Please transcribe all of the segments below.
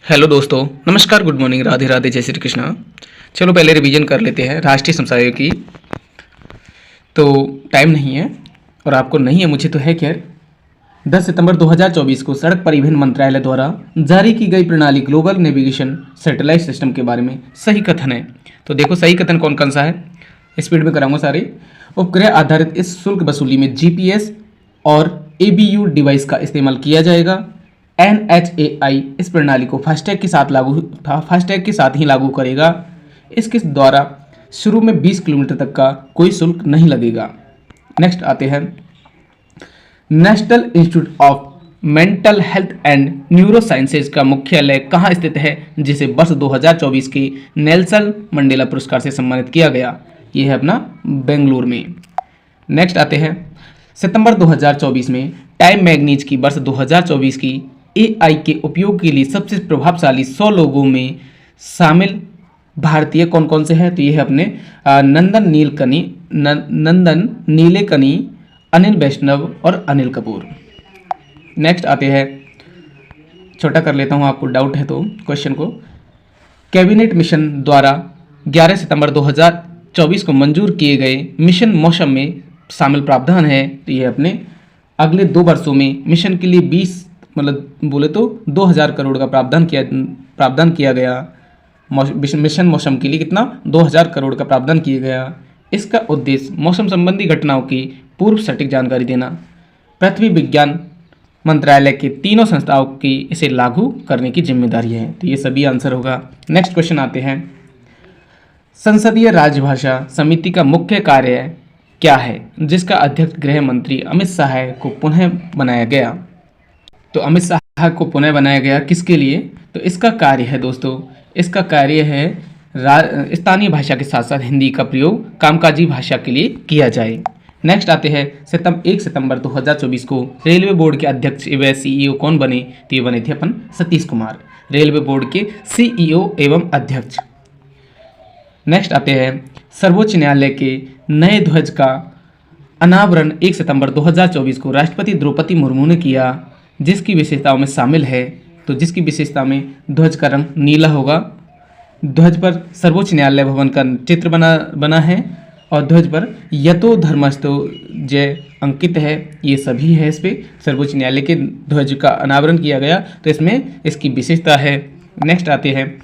Hello दोस्तों, नमस्कार, good morning, Radhe Radhe, जय श्री कृष्णा। चलो पहले रिवीजन कर लेते हैं राष्ट्रीय समसामयिक की। तो टाइम नहीं है और आपको नहीं है, मुझे तो है। खैर, 10 सितंबर 2024 को सड़क परिवहन मंत्रालय द्वारा जारी की गई प्रणाली ग्लोबल नेविगेशन सैटेलाइट सिस्टम के बारे में सही कथन है। तो देखो सही कथन कौन कौन सा है, स्पीड में कराऊंगा सारे। उपग्रह आधारित इस शुल्क वसूली में जीपीएस और एबीयू डिवाइस का इस्तेमाल किया जाएगा। एनएचएआई इस प्रणाली को फास्टैग के साथ ही लागू करेगा। इसके द्वारा शुरू में 20 किलोमीटर तक का कोई शुल्क नहीं लगेगा। नेक्स्ट आते हैं, national institute of mental health and neuro sciences का मुख्यालय कहाँ स्थित है, जिसे वर्ष 2024 के नेल्सन मंडेला पुरस्कार से सम्मानित किया गया। यह है अपना बेंगलुरु में। नेक्स्ट आते हैं, सितंबर 2024 में टाइम मैगजीन की वर्ष 2024 की एआई के उपयोग के लिए सबसे प्रभावशाली 100 लोगों में शामिल भारतीय कौन कौन से हैं। तो ये है अपने नंदन नीलेकनी, अनिल वैष्णव और अनिल कपूर। नेक्स्ट आते हैं, छोटा कर लेता हूँ, आपको डाउट है तो क्वेश्चन को। कैबिनेट मिशन द्वारा 11 सितंबर 2024 को मंजूर किए गए मिशन मौसम में शामिल प्रावधान है। तो ये अपने अगले 2 वर्षों में मिशन के लिए 20 बोले तो 2000 करोड़ का प्रावधान किया गया। मिशन मौसम के लिए कितना 2000 करोड़ का प्रावधान किया गया। इसका उद्देश्य मौसम संबंधी घटनाओं की पूर्व सटीक जानकारी देना। पृथ्वी विज्ञान मंत्रालय के तीनों संस्थाओं की इसे लागू करने की जिम्मेदारी है। तो ये सभी आंसर होगा। नेक्स्ट क्वेश्चन आते हैं, संसदीय राजभाषा समिति का मुख्य कार्य क्या है, जिसका अध्यक्ष गृह मंत्री अमित शाह को पुनः बनाया गया। तो अमित शाह को पुनः बनाया गया किसके लिए, तो इसका कार्य है दोस्तों, इसका कार्य है स्थानीय भाषा के साथ साथ हिंदी का प्रयोग कामकाजी भाषा के लिए किया जाए। नेक्स्ट आते हैं, 1 सितंबर 2024 को रेलवे बोर्ड के अध्यक्ष व सीईओ कौन बने। तो ये बने थे अपन सतीश कुमार, रेलवे बोर्ड के सीईओ एवं अध्यक्ष। नेक्स्ट आते हैं, सर्वोच्च न्यायालय के नए ध्वज का अनावरण 1 सितंबर 2024 को राष्ट्रपति द्रौपदी मुर्मू ने किया, जिसकी विशेषताओं में शामिल है। तो जिसकी विशेषता में ध्वज का रंग नीला होगा, ध्वज पर सर्वोच्च न्यायालय भवन का चित्र बना है और ध्वज पर यतो धर्मस्थो जय अंकित है। ये सभी है इस पे सर्वोच्च न्यायालय के ध्वज का अनावरण किया गया, तो इसमें इसकी विशेषता है। नेक्स्ट आते हैं,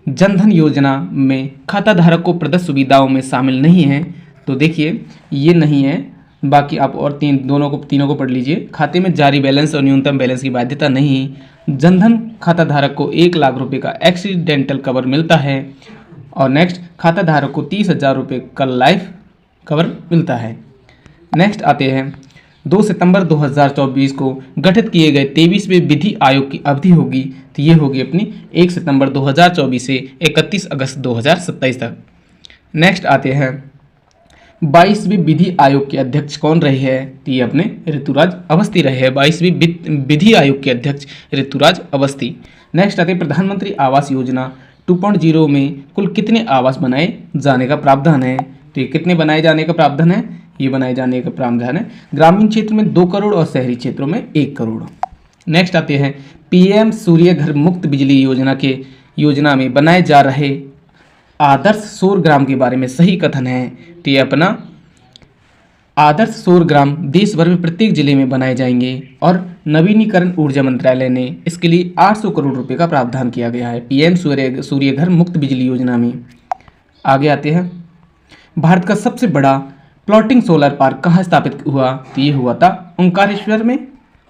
जनधन योजना में खाता धारक को प्रदत्त सुविधाओं में शामिल नहीं है। तो देखिए ये नहीं है, बाकी आप और तीनों को पढ़ लीजिए। खाते में जारी बैलेंस और न्यूनतम बैलेंस की बाध्यता नहीं। जनधन खाता धारक को 1 लाख रुपए का एक्सीडेंटल कवर मिलता है। और नेक्स्ट, खाता धारक को 30,000 रुपये का लाइफ कवर मिलता है। नेक्स्ट आते हैं, 2 सितंबर 2024 को गठित किए गए 23वें विधि आयोग की अवधि होगी। तो ये होगी अपनी 1 सितंबर 2024 से 31 अगस्त 2027 तक। नेक्स्ट आते हैं, 22वीं विधि आयोग के अध्यक्ष कौन रहे हैं। तो ये अपने ऋतुराज अवस्थी रहे हैं, 22वीं विधि आयोग के अध्यक्ष ऋतुराज अवस्थी। नेक्स्ट आते हैं, प्रधानमंत्री आवास योजना 2.0 में कुल कितने आवास बनाए जाने का प्रावधान है। तो ये कितने बनाए जाने का प्रावधान है, ये बनाए जाने का प्रावधान है ग्रामीण क्षेत्र में 2 करोड़ और शहरी क्षेत्रों में 1 करोड़। नेक्स्ट आते हैं, पीएम सूर्य घर मुफ्त बिजली योजना में बनाए जा रहे आदर्श सौर ग्राम के बारे में सही कथन है। तो ये अपना आदर्श सौर ग्राम देश भर में प्रत्येक जिले में बनाए जाएंगे और नवीनीकरण ऊर्जा मंत्रालय ने इसके लिए 800 करोड़ रुपए का प्रावधान किया गया है पीएम सूर्य घर मुफ्त बिजली योजना में। आगे आते हैं, भारत का सबसे बड़ा फ्लोटिंग सोलर पार्क कहाँ स्थापित हुआ। तो ये हुआ था ओंकारेश्वर में,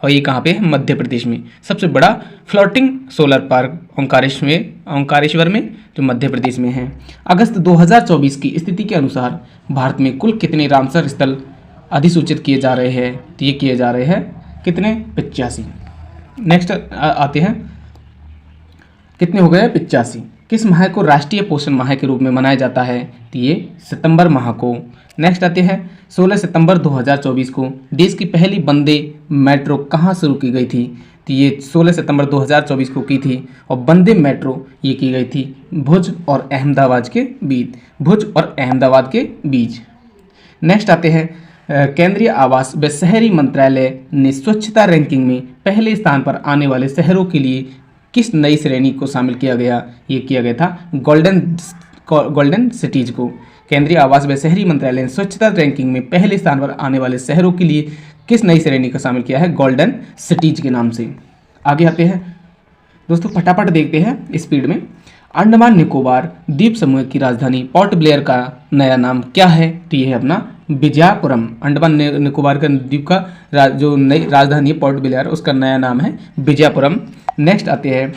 और ये कहाँ पे है, मध्य प्रदेश में। सबसे बड़ा फ्लोटिंग सोलर पार्क ओंकारेश्वर में, जो मध्य प्रदेश में है। अगस्त 2024 की स्थिति के अनुसार भारत में कुल कितने रामसर स्थल अधिसूचित किए जा रहे हैं। तो ये किए जा रहे हैं कितने, 85। नेक्स्ट आते हैं, कितने हो गए, 85। किस माह को राष्ट्रीय पोषण माह के रूप में मनाया जाता है। तो ये सितंबर माह को। नेक्स्ट आते हैं, 16 सितंबर 2024 को देश की पहली वंदे मेट्रो कहाँ शुरू की गई थी। तो ये 16 सितंबर 2024 को की थी और वंदे मेट्रो ये की गई थी भुज और अहमदाबाद के बीच। नेक्स्ट आते हैं, केंद्रीय आवास व शहरी मंत्रालय ने स्वच्छता रैंकिंग में पहले स्थान पर आने वाले शहरों के लिए किस नई श्रेणी को शामिल किया गया? ये किया गया था गोल्डन सिटीज को। केंद्रीय आवास व शहरी मंत्रालय ने स्वच्छता रैंकिंग में पहले स्थान पर आने वाले शहरों के लिए किस नई श्रेणी को शामिल किया है? गोल्डन सिटीज के नाम से। आगे आते हैं दोस्तों, फटाफट देखते हैं स्पीड में। अंडमान निकोबार द्वीप समूह की राजधानी पोर्ट ब्लेयर का नया नाम क्या है? तो ये है अपना विजयपुरम। अंडमान निकोबार का द्वीप का जो नई राजधानी है पोर्ट ब्लेयर, उसका नया नाम है विजयपुरम। नेक्स्ट आते हैं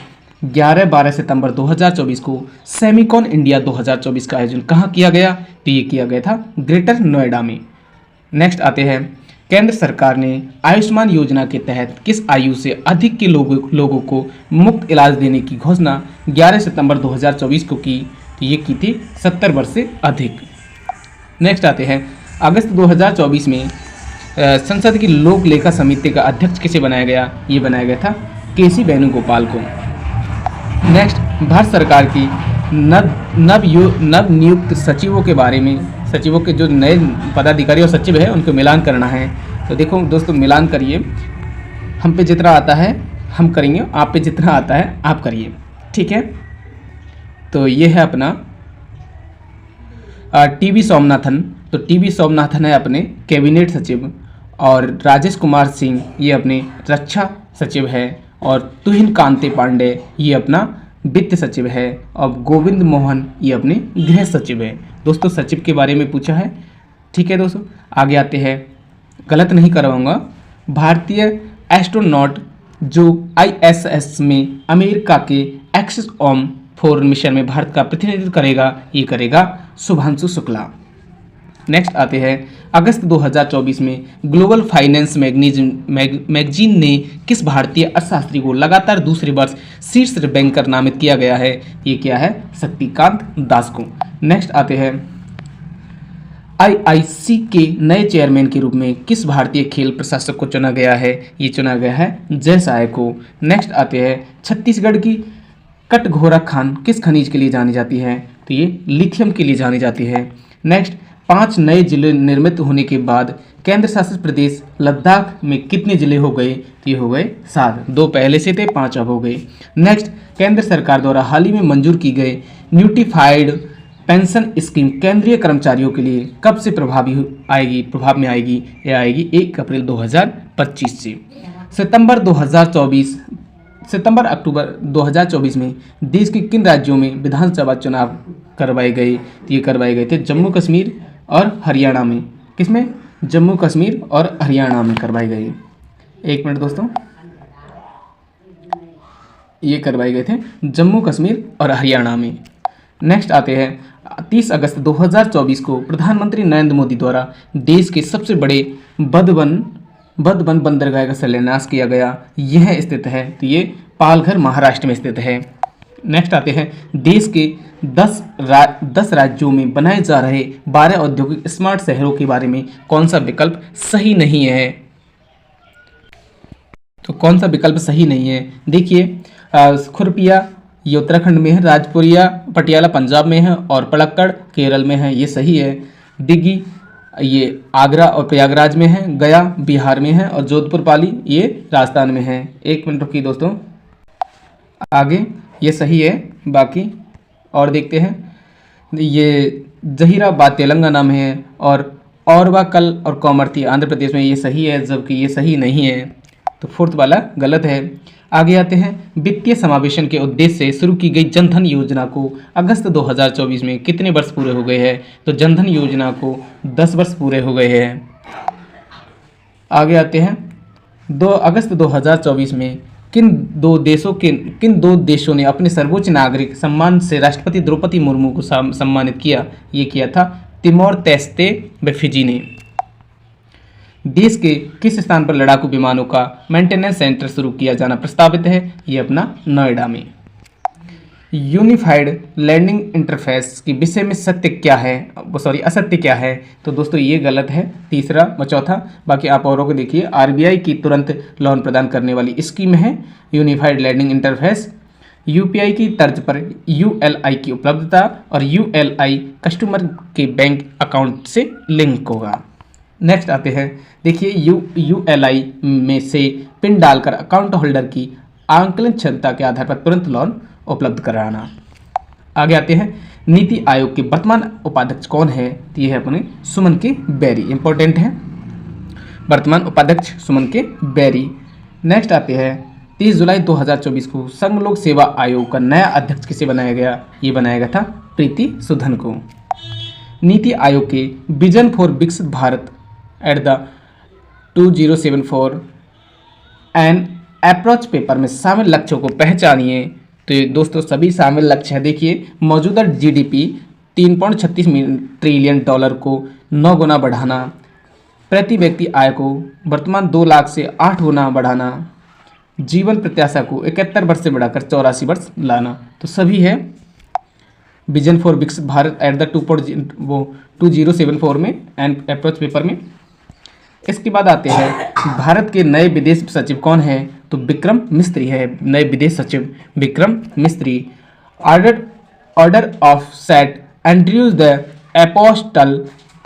11-12 सितंबर 2024 को सेमिकॉन इंडिया 2024 का आयोजन कहाँ किया गया? तो ये किया गया था ग्रेटर नोएडा में। नेक्स्ट आते हैं, केंद्र सरकार ने आयुष्मान योजना के तहत किस आयु से अधिक के लोगों को मुफ्त इलाज देने की घोषणा 11 सितंबर 2024 को की? तो ये की थी 70 वर्ष से अधिक। नेक्स्ट आते हैं, अगस्त 2024 में संसद की लोक लेखा समिति का अध्यक्ष किसे बनाया गया? ये बनाया गया था केसी वेणुगोपाल को। नेक्स्ट, भारत सरकार की नव नियुक्त सचिवों के बारे में, सचिवों के जो नए पदाधिकारी और सचिव है उनको मिलान करना है। तो देखो दोस्तों, मिलान करिए, हम पे जितना आता है हम करेंगे, आप पे जितना आता है आप करिए, ठीक है। तो ये है अपना टीवी सोमनाथन। तो टीवी सोमनाथन है अपने कैबिनेट सचिव, और राजेश कुमार सिंह ये अपने रक्षा सचिव है, और तुहिन कांते पांडे ये अपना वित्त सचिव है, और गोविंद मोहन ये अपने गृह सचिव है। दोस्तों सचिव के बारे में पूछा है, ठीक है दोस्तों। आगे आते हैं, गलत नहीं करवाऊंगा। भारतीय एस्ट्रोनॉट जो ISS में अमेरिका के एक्सिस ओम 4 मिशन में भारत का प्रतिनिधित्व करेगा, ये करेगा शुभांशु शुक्ला। नेक्स्ट आते हैं, अगस्त 2024 में ग्लोबल फाइनेंस मैगजीन ने किस भारतीय अर्थशास्त्री को लगातार दूसरे वर्ष शीर्ष बैंकर नामित किया गया है? ये क्या है? शक्तिकांत दास को। नेक्स्ट आते हैं, IIC के नए चेयरमैन के रूप में किस भारतीय खेल प्रशासक को चुना गया है? ये चुना गया है जय साय को। नेक्स्ट आते हैं, छत्तीसगढ़ की कटघोरा खान किस खनिज के लिए जानी जाती है? तो ये लिथियम के लिए जानी जाती है। नेक्स्ट, 5 नए जिले निर्मित होने के बाद केंद्र शासित प्रदेश लद्दाख में कितने जिले हो गए? तो ये हो गए 7। 2 पहले से थे, 5 अब हो गए। नेक्स्ट, केंद्र सरकार द्वारा हाल ही में मंजूर की गई न्यूट्रीफाइड पेंशन स्कीम केंद्रीय कर्मचारियों के लिए कब से प्रभाव में आएगी? यह आएगी 1 अप्रैल 2025 से। सितंबर अक्टूबर 2024 में देश के किन राज्यों में विधानसभा चुनाव करवाए गए? तो ये करवाए गए थे जम्मू कश्मीर और हरियाणा में। किसमें? जम्मू कश्मीर और हरियाणा में करवाए गए। एक मिनट दोस्तों, ये करवाए गए थे जम्मू कश्मीर और हरियाणा में। नेक्स्ट आते हैं, 30 अगस्त 2024 को प्रधानमंत्री नरेंद्र मोदी द्वारा देश के सबसे बड़े बधवन बंदरगाह का शिलान्यास किया गया। यह स्थित है, तो ये पालघर महाराष्ट्र में स्थित है। नेक्स्ट आते हैं, देश के 10 राज्यों में बनाए जा रहे 12 औद्योगिक स्मार्ट शहरों के बारे में कौन सा विकल्प सही नहीं है? तो कौन सा विकल्प सही नहीं है? देखिए, खुरपिया ये उत्तराखंड में है, राजपुरिया पटियाला पंजाब में है, और पलक्कड़ केरल में है, ये सही है। दिग्गी ये आगरा और प्रयागराज में है, गया बिहार में है, और जोधपुर पाली ये राजस्थान में है। 1 मिनट रुकिए दोस्तों, आगे ये सही है। बाकी और देखते हैं, ये जहीराबाद तेलंगाना में है, और औरवाकल और कोमरती आंध्र प्रदेश में, ये सही है, जबकि ये सही नहीं है। तो 4th वाला गलत है। आगे आते हैं, वित्तीय समावेशन के उद्देश्य से शुरू की गई जनधन योजना को अगस्त 2024 में कितने वर्ष पूरे हो गए हैं? तो जनधन योजना को 10 वर्ष पूरे हो गए हैं। आगे आते हैं, 2 अगस्त 2024 में किन दो देशों ने अपने सर्वोच्च नागरिक सम्मान से राष्ट्रपति द्रौपदी मुर्मू को सम्मानित किया? ये किया था तिमोर तेस्ते व फिजी ने। देश के किस स्थान पर लड़ाकू विमानों का मेंटेनेंस सेंटर शुरू किया जाना प्रस्तावित है? ये अपना नोएडा में। यूनिफाइड लैंडिंग इंटरफेस के विषय में असत्य क्या है? तो दोस्तों ये गलत है, 3रा व 4था। बाकी आप औरों को देखिए, RBI की तुरंत लोन प्रदान करने वाली स्कीम है यूनिफाइड लैंडिंग इंटरफेस। UPI की तर्ज पर ULI की उपलब्धता, और ULI कस्टमर के बैंक अकाउंट से लिंक होगा। नेक्स्ट आते हैं, देखिए ULI में से पिन डालकर अकाउंट होल्डर की आंकलन क्षमता के आधार पर तुरंत लोन उपलब्ध कराना। आगे आते हैं, नीति आयोग के वर्तमान उपाध्यक्ष कौन है? तो ये है अपने सुमन के बेरी, इंपॉर्टेंट है, वर्तमान उपाध्यक्ष सुमन के बेरी। नेक्स्ट आते हैं, 30 जुलाई 2024 को संघ लोक सेवा आयोग का नया अध्यक्ष किसे बनाया गया? ये बनाया गया था प्रीति सुधन को। नीति आयोग के विजन फॉर विकसित Bharat at the 2074 and approach paper में शामिल लक्ष्यों को पहचानिए। तो ये दोस्तों सभी शामिल लक्ष्य है। देखिए, मौजूदा जीडीपी 3.36 ट्रिलियन डॉलर को 9 गुना बढ़ाना, प्रति व्यक्ति आय को वर्तमान 2 लाख से 8 गुना बढ़ाना, जीवन प्रत्याशा को 71 वर्ष से बढ़ाकर 84 वर्ष लाना। तो सभी है विजन फॉर विकसित भारत एट द 2074 में एंड अप्रोच पेपर में। इसके बाद आते हैं, भारत के नए विदेश सचिव कौन है? तो विक्रम मिस्त्री है नए विदेश सचिव, Vikram Misri. Order of saint Andrews the apostle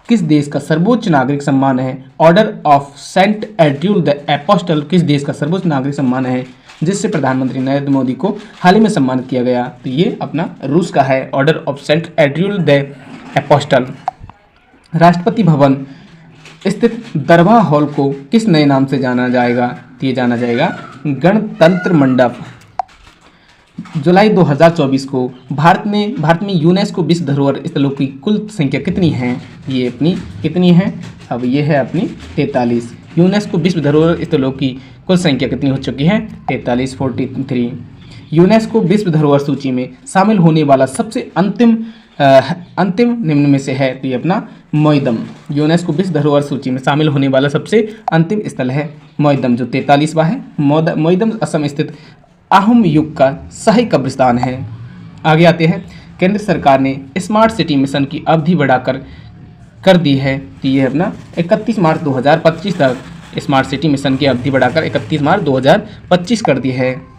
किस देश का सर्वोच्च नागरिक सम्मान है? Order of saint Andrews the apostle किस देश का सर्वोच्च नागरिक सम्मान है, जिससे प्रधानमंत्री नरेंद्र मोदी को हाल ही में सम्मानित किया गया? तो ये अपना रूस का है, order of saint Andrews the apostle. Rashtrapati Bhavan स्थित दरबार हॉल को किस नए नाम से जाना जाएगा? तो ये जाना जाएगा गणतंत्र मंडप। जुलाई 2024 को भारत में यूनेस्को विश्व धरोहर स्थलों की कुल संख्या कितनी है? ये अपनी कितनी है? अब ये है अपनी 43। यूनेस्को विश्व धरोहर स्थलों की कुल संख्या कितनी हो चुकी है? 43। यूनेस्को विश्व धरोहर सूची में शामिल होने वाला सबसे अंतिम निम्न में से है, तो ये अपना मोइदम। यूनेस्को विश्व धरोहर सूची में शामिल होने वाला सबसे अंतिम स्थल है मोइदम, जो 43वां है। मोइदम असम स्थित अहोम युग का शाही कब्रिस्तान है। आगे आते हैं, केंद्र सरकार ने स्मार्ट सिटी मिशन की अवधि बढ़ाकर कर दी है, तो ये अपना 31 मार्च 2025 तक स्मार्ट सिटी मिशन की अवधि बढ़ाकर 31 मार्च 2025 कर दी है।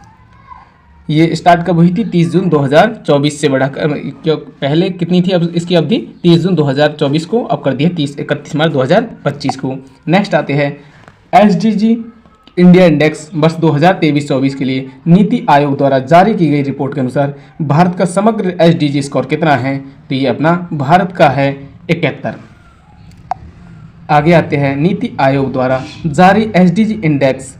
ये स्टार्ट कब हुई थी? 30 जून 2024 से बढ़ाकर, क्यों पहले कितनी थी अब इसकी अवधि? 30 जून 2024 को, अब कर दी है 31 मार्च 2025 को। नेक्स्ट आते हैं, SDG इंडिया इंडेक्स वर्ष 2023-24 के लिए नीति आयोग द्वारा जारी की गई रिपोर्ट के अनुसार भारत का समग्र SDG स्कोर कितना है? तो ये अपना भारत का है 71। आगे आते हैं, नीति आयोग द्वारा जारी SDG इंडेक्स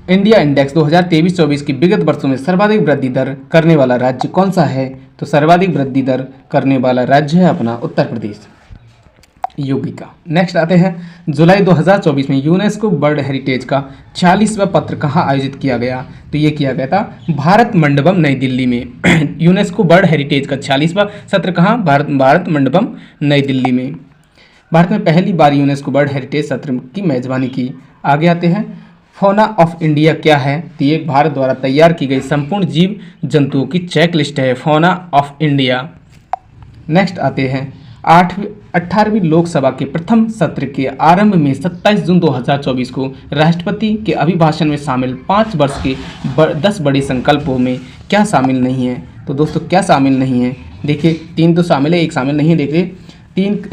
इंडिया इंडेक्स 2023-24 की विगत वर्षों में सर्वाधिक वृद्धि दर करने वाला राज्य कौन सा है? तो सर्वाधिक वृद्धि दर करने वाला राज्य है अपना उत्तर प्रदेश, योगी का। नेक्स्ट आते हैं, जुलाई 2024 में यूनेस्को वर्ल्ड हेरिटेज का 46वां पत्र कहाँ आयोजित किया गया? तो ये किया गया था भारत मंडपम नई दिल्ली में। यूनेस्को वर्ल्ड हेरिटेज का 46वां सत्र कहाँ? भारत मंडपम नई दिल्ली में। भारत में पहली बार यूनेस्को वर्ल्ड हेरिटेज सत्र की मेजबानी की। आगे आते हैं, फौना ऑफ इंडिया क्या है? तो ये भारत द्वारा तैयार की गई संपूर्ण जीव जंतुओं की चेक लिस्ट है, फौना ऑफ इंडिया। नेक्स्ट आते हैं, 18वीं लोकसभा के प्रथम सत्र के आरंभ में 27 जून 2024 को राष्ट्रपति के अभिभाषण में शामिल 5 वर्ष के 10 बड़े संकल्पों में क्या शामिल नहीं है? तो दोस्तों क्या शामिल नहीं है? देखिए 3 तो शामिल है, 1 शामिल नहीं है। देखिए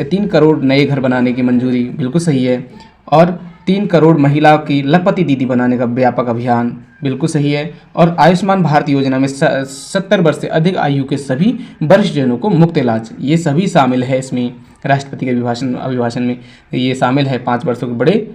3 करोड़ नए घर बनाने की मंजूरी, बिल्कुल सही है। और 3 करोड़ महिला की लखपति दीदी बनाने का व्यापक अभियान, बिल्कुल सही है। और आयुष्मान भारत योजना में 70 वर्ष से अधिक आयु के सभी वरिष्ठ जनों को मुफ्त इलाज, ये सभी शामिल है इसमें। राष्ट्रपति के अभिभाषण में ये शामिल है। 5 वर्षों के बड़े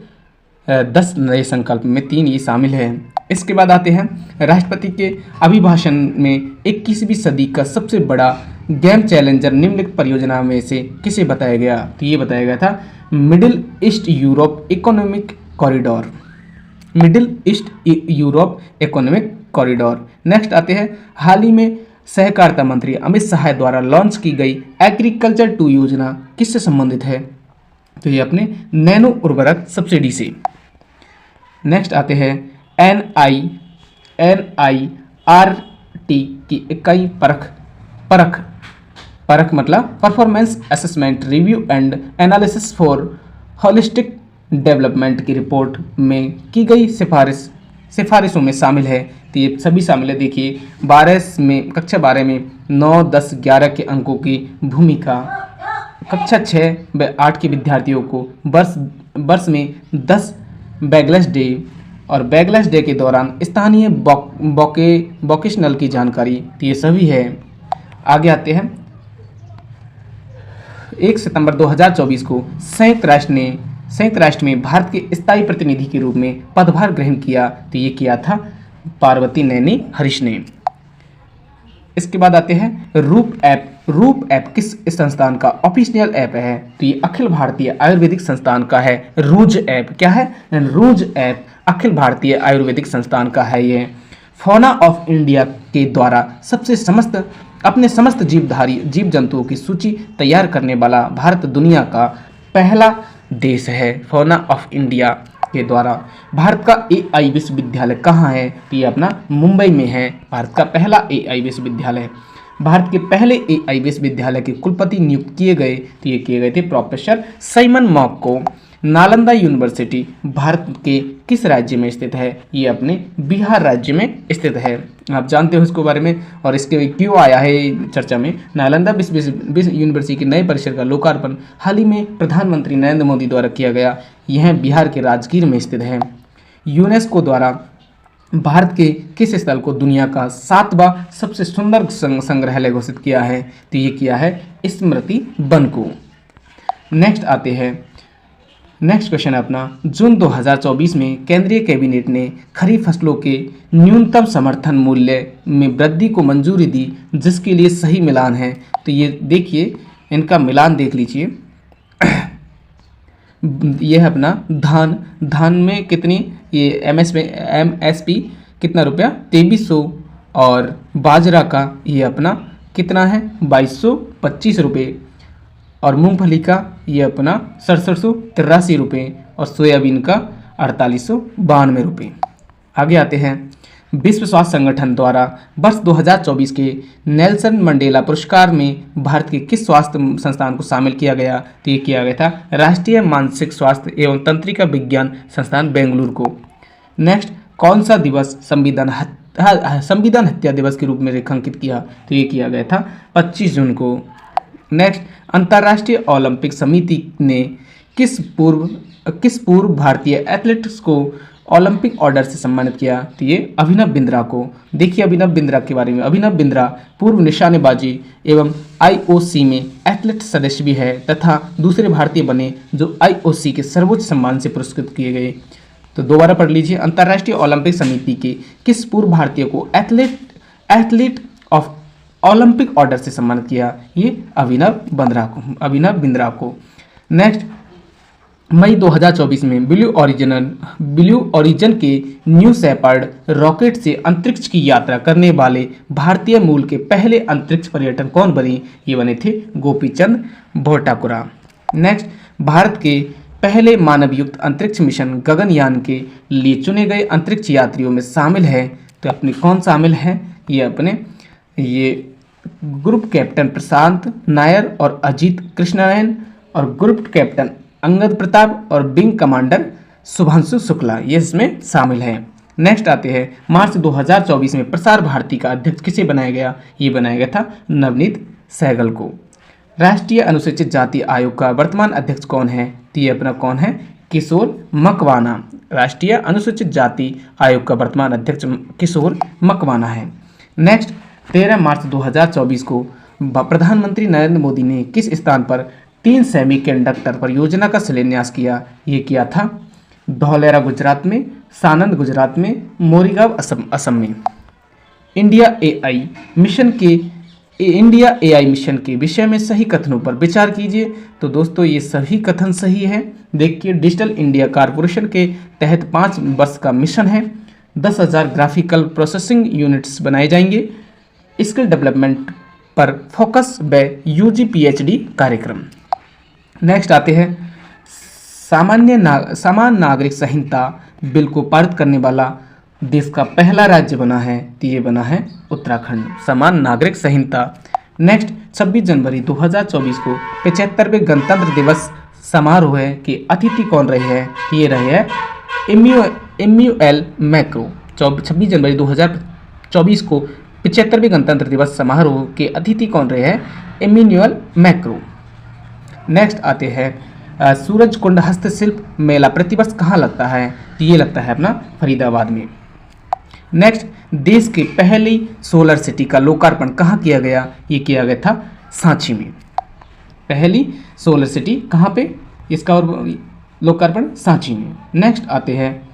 10 नए संकल्प में 3 ये शामिल है। इसके बाद आते हैं, राष्ट्रपति के अभिभाषण में 21वीं सदी का सबसे बड़ा गेम चैलेंजर निम्नलिखित परियोजना में से किसे बताया गया? तो ये बताया गया था middle east Europe economic corridor, middle east Europe economic corridor. Next आते हैं, हाल ही में सहकारिता मंत्री अमित शाह द्वारा लॉन्च की गई एग्रीकल्चर 2 योजना किससे संबंधित है? तो ये अपने नैनो उर्वरक सब्सिडी से। नेक्स्ट आते हैं, NIRT की इकाई परख मतलब performance assessment review and analysis for holistic development की रिपोर्ट में की गई सिफारिशों में शामिल है। तो ये सभी शामिल है। देखिए कक्षा 12 में 9, 10, 11 के अंकों की भूमिका, कक्षा 6 व 8 के विद्यार्थियों को वर्ष में 10 बैगलेस डे और बैगलेस डे के दौरान स्थानीय वोकेशनल की जानकारी, तो ये सभी है। आगे आते हैं, 1 सितंबर 2024 को संयुक्त राष्ट्र में भारत के स्थायी प्रतिनिधि के रूप में पदभार ग्रहण किया, तो ये किया था पार्वती नैनी हरीश ने। इसके बाद आते हैं रूप ऐप किस संस्थान का ऑफिशियल ऐप है, तो ये अखिल भारतीय आयुर्वेदिक संस्थान का है। रूज ऐप क्या है, रूज ऐप अखिल भारतीय आयुर्वेदिक संस्थान का है। ये फौना ऑफ इंडिया के द्वारा अपने समस्त जीव जंतुओं की सूची तैयार करने वाला भारत दुनिया का पहला देश है। फौना ऑफ इंडिया के द्वारा भारत का एआई विश्वविद्यालय कहाँ है, तो ये अपना मुंबई में है। भारत का पहला एआई विश्वविद्यालय। भारत के पहले एआई विश्वविद्यालय के कुलपति नियुक्त किए गए, तो ये किए गए थे प्रोफेसर साइमन मॉक को। नालंदा यूनिवर्सिटी भारत के किस राज्य में स्थित है, ये अपने बिहार राज्य में स्थित है। आप जानते हो इसके बारे में, और इसके क्यों आया है चर्चा में। नालंदा विश्व यूनिवर्सिटी के नए परिसर का लोकार्पण हाल ही में प्रधानमंत्री नरेंद्र मोदी द्वारा किया गया। यह बिहार के राजगीर में स्थित है। यूनेस्को द्वारा भारत के किस स्थल को दुनिया का 7वां सबसे सुंदर संग्रहालय घोषित किया है, तो ये किया है स्मृति वन को। नेक्स्ट क्वेश्चन है अपना, जून 2024 में केंद्रीय कैबिनेट ने खरीफ फसलों के न्यूनतम समर्थन मूल्य में वृद्धि को मंजूरी दी, जिसके लिए सही मिलान है। तो ये देखिए, इनका मिलान देख लीजिए। ये है अपना धान में कितनी, ये एमएसपी कितना रुपया 2300, और बाजरा का ये अपना कितना है 2225 रुपये, और मूंगफली का ये अपना 6783 रुपये, और सोयाबीन का 4892 रुपये। आगे आते हैं, विश्व स्वास्थ्य संगठन द्वारा वर्ष 2024 के नेल्सन मंडेला पुरस्कार में भारत के किस स्वास्थ्य संस्थान को शामिल किया गया, तो ये किया गया था राष्ट्रीय मानसिक स्वास्थ्य एवं तंत्रिका विज्ञान संस्थान बेंगलुरु को। नेक्स्ट, कौन सा दिवस संविधान हत्या दिवस के रूप में रेखांकित किया, तो ये किया गया था 25 जून को। नेक्स्ट, अंतर्राष्ट्रीय ओलंपिक समिति ने किस पूर्व भारतीय एथलीट्स को ओलंपिक ऑर्डर से सम्मानित किया, तो ये अभिनव बिंद्रा को। देखिए अभिनव बिंद्रा के बारे में, अभिनव बिंद्रा पूर्व निशानेबाजी एवं आईओसी में एथलीट सदस्य भी है तथा दूसरे भारतीय बने जो आईओसी के सर्वोच्च सम्मान से पुरस्कृत किए गए। तो दोबारा पढ़ लीजिए, अंतर्राष्ट्रीय ओलंपिक समिति के किस पूर्व भारतीय को एथलीट ऑफ ओलंपिक ऑर्डर से सम्मानित किया, ये अभिनव बिंद्रा को। नेक्स्ट, मई 2024 में ब्लू ओरिजिन के न्यू शेपर्ड रॉकेट से अंतरिक्ष की यात्रा करने वाले भारतीय मूल के पहले अंतरिक्ष पर्यटन कौन बने, ये बने थे गोपीचंद भोटाकुरा। नेक्स्ट, भारत के पहले मानवयुक्त अंतरिक्ष मिशन गगनयान के लिए चुने गए अंतरिक्ष यात्रियों में शामिल है, तो अपने कौन शामिल है, ये ग्रुप कैप्टन प्रशांत नायर और अजीत कृष्णायन, और ग्रुप कैप्टन अंगद प्रताप और विंग कमांडर शुभांशु शुक्ला, ये इसमें शामिल हैं। नेक्स्ट आते हैं, मार्च 2024 में प्रसार भारती का अध्यक्ष किसे बनाया गया, ये बनाया गया था नवनीत सहगल को। राष्ट्रीय अनुसूचित जाति आयोग का वर्तमान अध्यक्ष कौन है, तो ये अपना कौन है, किशोर मकवाना। राष्ट्रीय अनुसूचित जाति आयोग का वर्तमान अध्यक्ष किशोर मकवाना है। नेक्स्ट, 13 मार्च 2024 को प्रधानमंत्री नरेंद्र मोदी ने किस स्थान पर 3 सेमीकंडक्टर परियोजना का शिलान्यास किया, ये किया था धौलेरा गुजरात में, सानंद गुजरात में, मोरीगांव असम में। इंडिया एआई मिशन के विषय में सही कथनों पर विचार कीजिए। तो दोस्तों ये सभी कथन सही है। देखिए, डिजिटल इंडिया कॉरपोरेशन के तहत 5 वर्ष का मिशन है। 10,000 ग्राफिकल प्रोसेसिंग यूनिट्स बनाए जाएंगे। स्किल डेवलपमेंट पर फोकस व यूजी पीएचडी कार्यक्रम। नेक्स्ट आते हैं, समान नागरिक संहिता बिल को पारित करने वाला देश का पहला राज्य बना है, तो ये बना है उत्तराखंड, समान नागरिक संहिता। नेक्स्ट, 26 जनवरी 2024 को 75वें गणतंत्र दिवस समारोह के अतिथि कौन रहे हैं, ये रहे हैं इम्यूएल मैक्रो। 26 जनवरी 2024 को 75वें गणतंत्र दिवस समारोह के अतिथि कौन रहे हैं, इम्यूएल मैक्रो। नेक्स्ट आते हैं, सूरजकुंड हस्तशिल्प मेला प्रतिवर्ष कहाँ लगता है? तो ये लगता है अपना फरीदाबाद में। नेक्स्ट, देश के पहली सोलर सिटी का लोकार्पण कहाँ किया गया? ये किया गया था सांची में। पहली सोलर सिटी कहाँ पे इसका और लोकार्पण? सांची में। नेक्स्ट आते हैं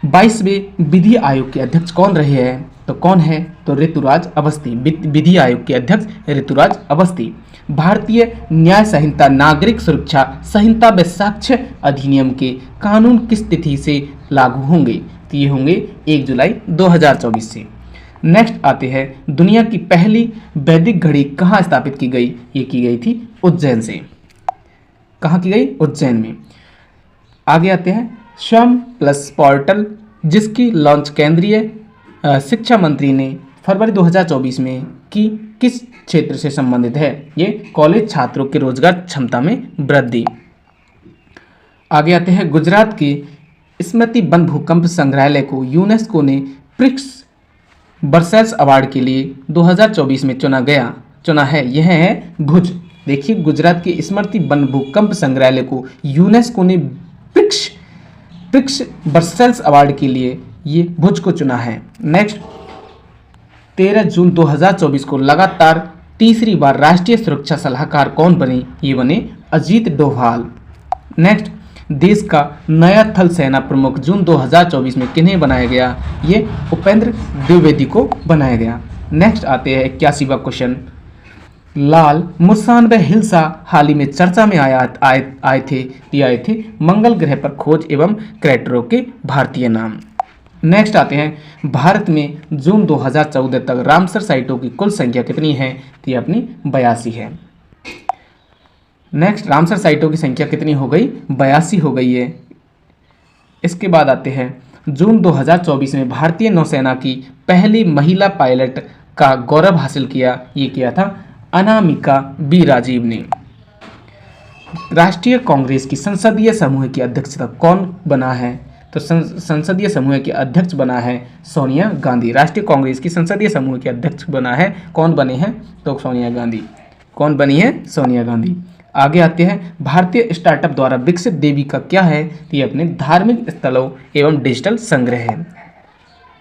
22वें विधि आयोग के अध्यक्ष कौन रहे हैं? तो कौन है? तो ऋतुराज अवस्थी। विधि आयोग के अध्यक्ष ऋतुराज अवस्थी। भारतीय न्याय संहिता नागरिक सुरक्षा संहिता व साक्ष्य अधिनियम के कानून किस तिथि से लागू होंगे? तो ये होंगे 1 जुलाई 2024 से। नेक्स्ट आते हैं दुनिया की पहली वैदिक घड़ी कहाँ स्थापित की गई? ये की गई थी उज्जैन से। कहाँ की गई? उज्जैन में। आगे आते हैं स्वयं प्लस पोर्टल जिसकी लॉन्च केंद्रीय शिक्षा मंत्री ने फरवरी 2024 में की किस क्षेत्र से संबंधित है? ये कॉलेज छात्रों के रोजगार क्षमता में वृद्धि। आगे आते हैं गुजरात के स्मृति वन भूकंप संग्रहालय को यूनेस्को ने प्रिक्स बर्सेल्स अवार्ड के लिए 2024 में चुना है। यह है भुज। देखिए, गुजरात के स्मृति वन भूकंप संग्रहालय को यूनेस्को ने प्रिक्स बर्सेल्स अवार्ड के लिए ये भुज को चुना है। नेक्स्ट, 13 जून 2024 को लगातार तीसरी बार राष्ट्रीय सुरक्षा सलाहकार कौन बने? ये बने अजीत डोभाल। नेक्स्ट, देश का नया थल सेना प्रमुख जून 2024 में किन्हें बनाया गया? ये उपेंद्र द्विवेदी को बनाया गया। नेक्स्ट आते हैं 81वां क्वेश्चन। लाल मुर्सान व हिल्सा हाल ही में चर्चा में आए थे मंगल ग्रह पर खोज एवं क्रेटरों के भारतीय नाम। नेक्स्ट आते हैं भारत में जून 2014 तक रामसर साइटों की कुल संख्या कितनी है? तो ये अपनी 82 है। नेक्स्ट, रामसर साइटों की संख्या कितनी हो गई? 82 हो गई है। इसके बाद आते हैं जून 2024 में भारतीय नौसेना की पहली महिला पायलट का गौरव हासिल किया। ये किया था अनामिका बी राजीव ने। राष्ट्रीय कांग्रेस की संसदीय समूह की अध्यक्षता कौन बना है? तो संसदीय समूह के अध्यक्ष बना है सोनिया गांधी। राष्ट्रीय कांग्रेस की संसदीय समूह के अध्यक्ष बना है, कौन बने हैं? तो सोनिया गांधी। कौन बनी है? सोनिया गांधी। आगे आते हैं भारतीय स्टार्टअप द्वारा विकसित देविका क्या है? तो ये अपने धार्मिक स्थलों एवं डिजिटल संग्रह है।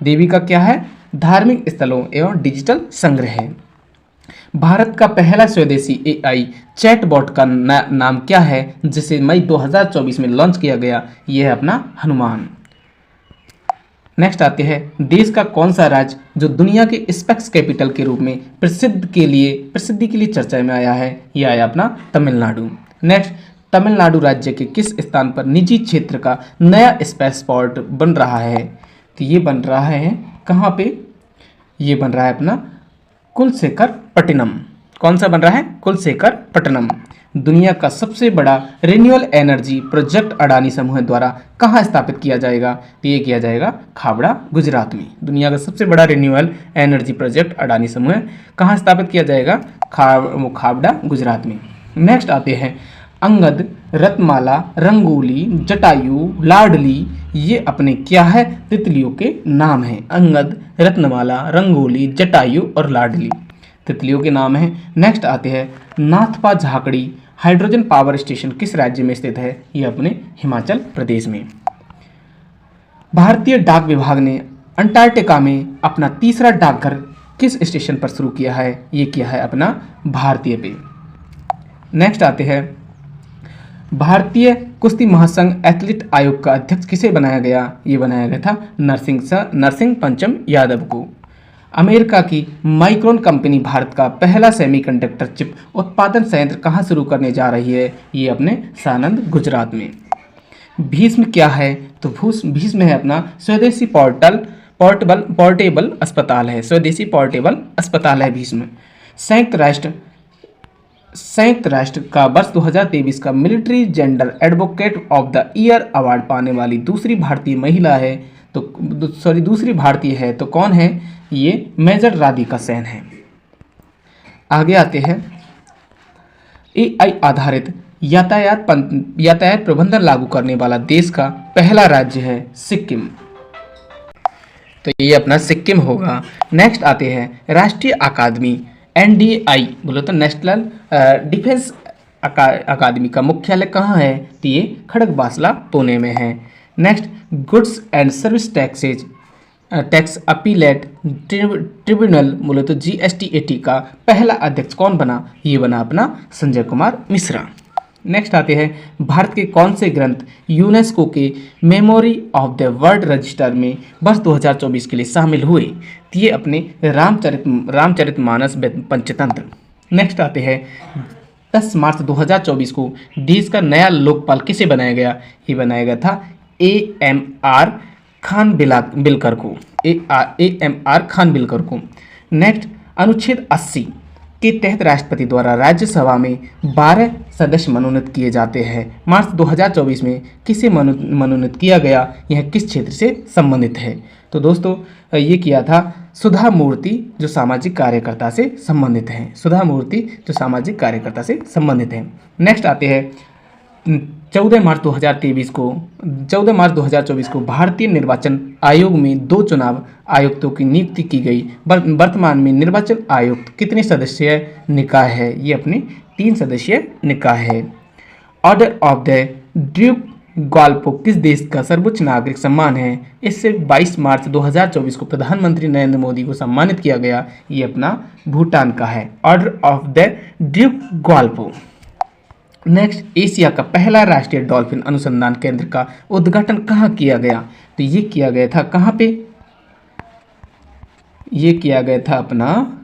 देविका क्या है? धार्मिक स्थलों एवं डिजिटल संग्रह है। भारत का पहला स्वदेशी AI चैटबॉट का नाम क्या है जिसे मई 2024 में लॉन्च किया गया? यह है अपना हनुमान। नेक्स्ट आते हैं देश का कौन सा राज्य जो दुनिया के स्पेक्स कैपिटल के रूप में प्रसिद्धि के लिए चर्चा में आया है? यह आया अपना तमिलनाडु। नेक्स्ट, तमिलनाडु राज्य के किस स्थान पर निजी क्षेत्र का नया स्पेस पोर्ट बन रहा है? तो ये बन रहा है कहाँ पे? ये बन रहा है अपना कुलशेखरपट्टनम। कौन सा बन रहा है? कुलशेखरपट्टनम। दुनिया का सबसे बड़ा रिन्यूएबल एनर्जी प्रोजेक्ट अडानी समूह द्वारा कहाँ स्थापित किया जाएगा? तो ये किया जाएगा खाबड़ा, गुजरात में। दुनिया का सबसे बड़ा रिन्यूएबल एनर्जी प्रोजेक्ट अडानी समूह कहाँ स्थापित किया जाएगा? खाबड़ा, गुजरात में। नेक्स्ट आते हैं अंगद, रत्नमाला, रंगोली, जटायु, लाडली, ये अपने क्या है? तितलियों के नाम हैं। अंगद, रत्नमाला, रंगोली, जटायु और लाडली तितलियों के नाम हैं। नेक्स्ट आते हैं Nathpa Jhakri hydrogen power station किस राज्य में स्थित है? ये अपने हिमाचल प्रदेश में। भारतीय डाक विभाग ने अंटार्कटिका में अपना तीसरा डाकघर किस स्टेशन पर शुरू किया है? ये किया है अपना भारतीय पे। नेक्स्ट आते हैं भारतीय कुश्ती महासंघ एथलीट आयोग का अध्यक्ष किसे बनाया गया? ये बनाया गया था नरसिंह पंचम यादव को। अमेरिका की माइक्रोन कंपनी भारत का पहला सेमीकंडक्टर चिप उत्पादन संयंत्र कहाँ शुरू करने जा रही है? ये अपने सानंद, गुजरात में। भीष्म क्या है? तो भीष्म है अपना स्वदेशी पोर्टेबल अस्पताल है। स्वदेशी पोर्टेबल अस्पताल है भीष्म। संयुक्त राष्ट्र का वर्ष 2023 का military gender advocate of the year award पाने वाली दूसरी भारतीय महिला है दूसरी भारतीय है तो कौन है? ये मेजर राधिका सेन है। आगे आते हैं AI आधारित यातायात प्रबंधन लागू करने वाला देश का पहला राज्य है सिक्किम। तो ये अपना सिक्किम होगा। नेक्स्ट आते हैं राष्ट्रीय अकादमी NDI बोलो तो नेशनल डिफेंस अकादमी का मुख्यालय कहाँ है? तो ये खड़गवासला पुणे में है। Next, goods and service tax appellate tribunal बोले तो GSTAT का पहला अध्यक्ष कौन बना? ये बना अपना संजय कुमार मिश्रा। नेक्स्ट आते हैं, भारत के कौन से ग्रंथ यूनेस्को के memory of the world register में वर्ष 2024 के लिए शामिल हुए? तो ये अपने रामचरितमानस पंचतंत्र। नेक्स्ट आते हैं, 10 मार्च 2024 को देश का नया लोकपाल किसे बनाया गया? ये बनाया गया था AMR खान बिलकर को। AMR खान बिलकर को। नेक्स्ट, अनुच्छेद 80 के तहत राष्ट्रपति द्वारा राज्यसभा में 12 सदस्य मनोनीत किए जाते हैं। मार्च 2024 में किसे मनोनीत किया गया? यह किस क्षेत्र से संबंधित है? तो दोस्तों ये किया था सुधा मूर्ति, जो सामाजिक कार्यकर्ता से संबंधित हैं। सुधा मूर्ति जो सामाजिक कार्यकर्ता से संबंधित हैं। नेक्स्ट आते हैं, 14 मार्च 2024 को भारतीय निर्वाचन आयोग में 2 चुनाव आयुक्तों की नियुक्ति की गई। वर्तमान में निर्वाचन आयुक्त कितने सदस्यीय निकाय है? ये अपने 3 सदस्यीय निकाय है। ऑर्डर ऑफ द ड्यूक ग्वाल्पो किस देश का सर्वोच्च नागरिक सम्मान है? इससे 22 मार्च 2024 को प्रधानमंत्री नरेंद्र मोदी को सम्मानित किया गया। ये अपना भूटान का है। Order of the Druk Gyalpo. Next, Asia का पहला राष्ट्रीय डॉल्फिन अनुसंधान केंद्र का उद्घाटन कहाँ किया गया? तो ये किया गया था कहाँ पे? ये किया गया था अपना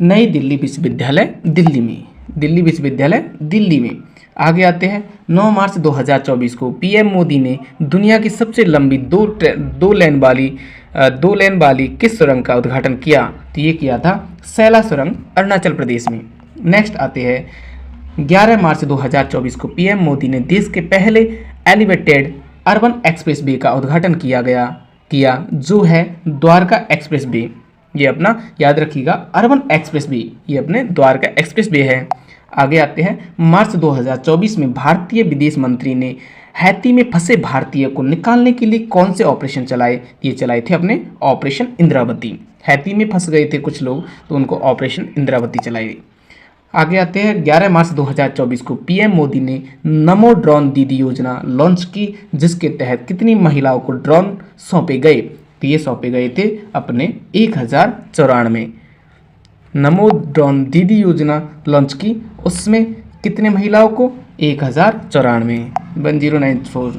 नई दिल्ली विश्वविद्यालय दिल्ली में। दिल्ली विश्वविद्यालय दिल्ली में। आगे आते हैं, 9 मार्च 2024 को PM मोदी ने दुनिया की सबसे लंबी दो लेन वाली किस सुरंग का उद्घाटन किया? तो ये किया था सैला सुरंग, अरुणाचल प्रदेश में। नेक्स्ट आते हैं, 11 मार्च 2024 को PM मोदी ने देश के पहले एलिवेटेड अर्बन एक्सप्रेस वे का उद्घाटन किया जो है द्वारका एक्सप्रेस वे। ये अपना याद रखिएगा, अर्बन एक्सप्रेस वे ये अपने द्वारका एक्सप्रेस वे है। आगे आते हैं, मार्च 2024 में भारतीय विदेश मंत्री ने हैती में फंसे भारतीय को निकालने के लिए कौन से ऑपरेशन चलाए? ये चलाए थे अपने ऑपरेशन इंद्रावती। हैती में फंस गए थे कुछ लोग, तो उनको ऑपरेशन इंद्रावती चलाई। आगे आते हैं, 11 मार्च 2024 को PM मोदी ने नमो ड्रोन दीदी योजना लॉन्च की, जिसके तहत कितनी महिलाओं को ड्रोन सौंपे गए? तो ये सौंपे गए थे अपने 1094। नमो ड्रोन दीदी योजना लॉन्च की, उसमें कितने महिलाओं को? 1094, 1094।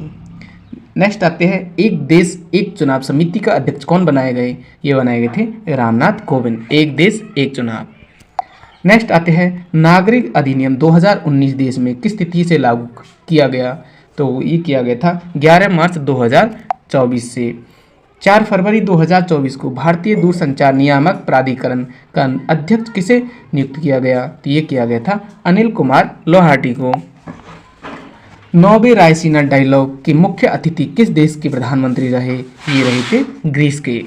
नेक्स्ट आते हैं, एक देश एक चुनाव समिति का अध्यक्ष कौन बनाए गए? ये बनाए गए थे रामनाथ कोविंद। एक देश एक चुनाव। नेक्स्ट आते हैं, नागरिक अधिनियम 2019 देश में किस तिथि से लागू किया गया? तो ये किया गया था 11 मार्च 2024 से। 4 फरवरी 2024 को भारतीय दूरसंचार नियामक प्राधिकरण का अध्यक्ष किसे नियुक्त किया गया? तो ये किया गया था अनिल कुमार लोहाटी को। 9वें रायसीना डायलॉग के मुख्य अतिथि किस देश के प्रधानमंत्री रहे? ये रहे थे ग्रीस के।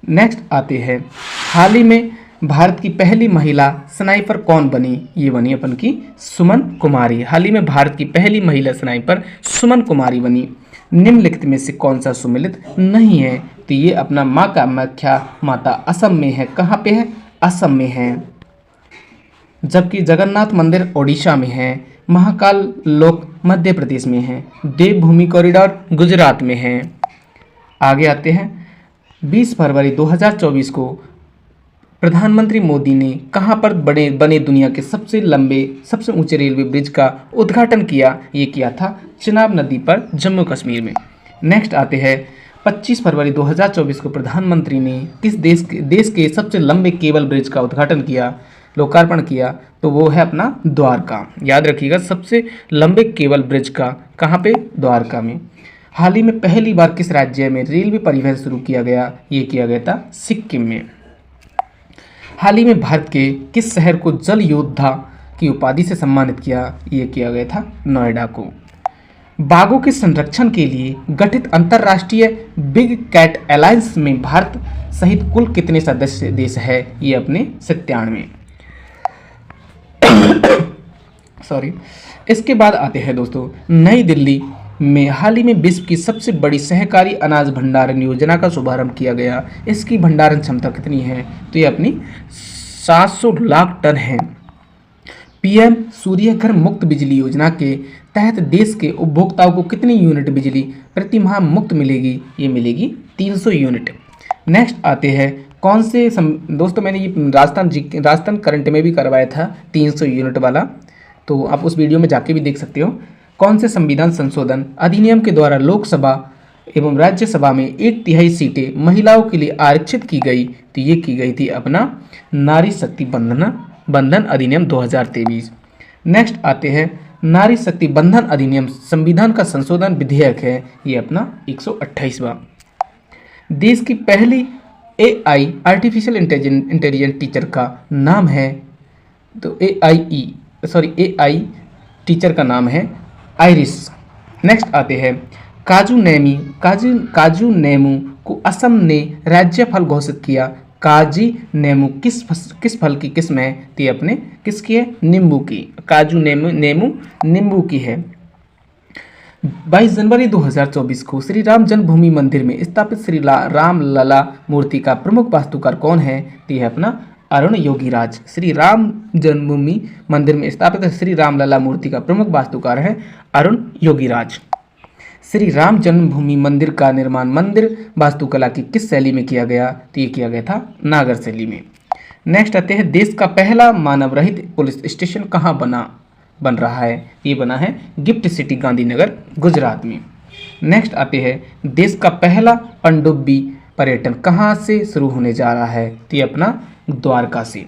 नेक्स्ट आते हैं, हाल ही में भारत की पहली महिला स्नाइपर कौन बनी? ये बनी अपन की सुमन कुमारी। हाल ही में भारत की पहली महिला स्नाइपर सुमन कुमारी बनी। निम्नलिखित में से कौन सा सुमेलित नहीं है? तो ये अपना माँ कामाख्या माता असम में है। कहाँ पे है? असम में है। जबकि जगन्नाथ मंदिर ओडिशा में है। महाकाल लोक मध्य प्रदेश में है। देवभूमि कॉरिडोर गुजरात में है। आगे आते हैं, 20 फरवरी 2024 को प्रधानमंत्री मोदी ने कहाँ पर बने दुनिया के सबसे ऊंचे रेलवे ब्रिज का उद्घाटन किया? ये किया था चिनाब नदी पर, जम्मू कश्मीर में। नेक्स्ट आते हैं, 25 फरवरी 2024 को प्रधानमंत्री ने किस देश के सबसे लंबे केबल ब्रिज का लोकार्पण किया? तो वो है अपना द्वारका। याद रखिएगा, सबसे लंबे केबल ब्रिज का कहाँ पे? द्वारका में। हाल ही में पहली बार किस राज्य में रेलवे परिवहन शुरू किया गया? ये किया गया था सिक्किम में। हाल ही में भारत के किस शहर को जल योद्धा की उपाधि से सम्मानित किया? ये किया गया था नोएडा को। बाघों के संरक्षण के लिए गठित अंतर्राष्ट्रीय बिग कैट अलायंस में भारत सहित कुल कितने सदस्य देश है? ये अपने 97। सॉरी। इसके बाद आते हैं दोस्तों, नई दिल्ली में हाल ही में विश्व की सबसे बड़ी सहकारी अनाज भंडारण योजना का शुभारंभ किया गया। इसकी भंडारण क्षमता कितनी है? तो ये अपनी 700 लाख टन है। पीएम सूर्य घर मुक्त बिजली योजना के तहत देश के उपभोक्ताओं को कितनी यूनिट बिजली प्रति माह मुफ्त मिलेगी? ये मिलेगी 300 यूनिट। नेक्स्ट आते हैं कौन से दोस्तों मैंने ये राजस्थान करंट में भी करवाया था 300 यूनिट वाला, तो आप उस वीडियो में जाके भी देख सकते हो। कौन से संविधान संशोधन अधिनियम के द्वारा लोकसभा एवं राज्यसभा में 1/3 सीटें महिलाओं के लिए आरक्षित की गई? तो ये की गई थी अपना नारी शक्ति बंधन अधिनियम 2023। नेक्स्ट आते हैं नारी शक्ति बंधन अधिनियम संविधान का संशोधन विधेयक है, ये अपना 128वां। देश की पहली AI आर्टिफिशियल इंटेलिजेंस टीचर का नाम है, तो AI टीचर का नाम है आइरिस। नेक्स्ट आते हैं काजू नेमू को असम ने राज्यफल घोषित किया। काजी नेमू किस फल की किस्म है? तो ये अपने किसकी है? नींबू की। काजू नेमू नींबू की है। 22 जनवरी 2024 को श्री राम जन्मभूमि मंदिर में स्थापित श्री राम लला मूर्ति का प्रमुख वास्तुकार कौन है? तो यह अपना अरुण योगीराज। श्री राम जन्मभूमि मंदिर में स्थापित श्री राम लला मूर्ति का प्रमुख वास्तुकार है अरुण योगीराज। श्री राम जन्मभूमि मंदिर का निर्माण मंदिर वास्तुकला की किस शैली में किया गया? तो ये किया गया था नागर शैली में। नेक्स्ट आते हैं देश का पहला मानव रहित पुलिस स्टेशन कहाँ बन रहा है? ये बना है गिफ्ट सिटी गांधीनगर गुजरात में। नेक्स्ट आते हैं देश का पहला पनडुब्बी पर्यटन कहाँ से शुरू होने जा रहा है? तो ये अपना द्वारका से।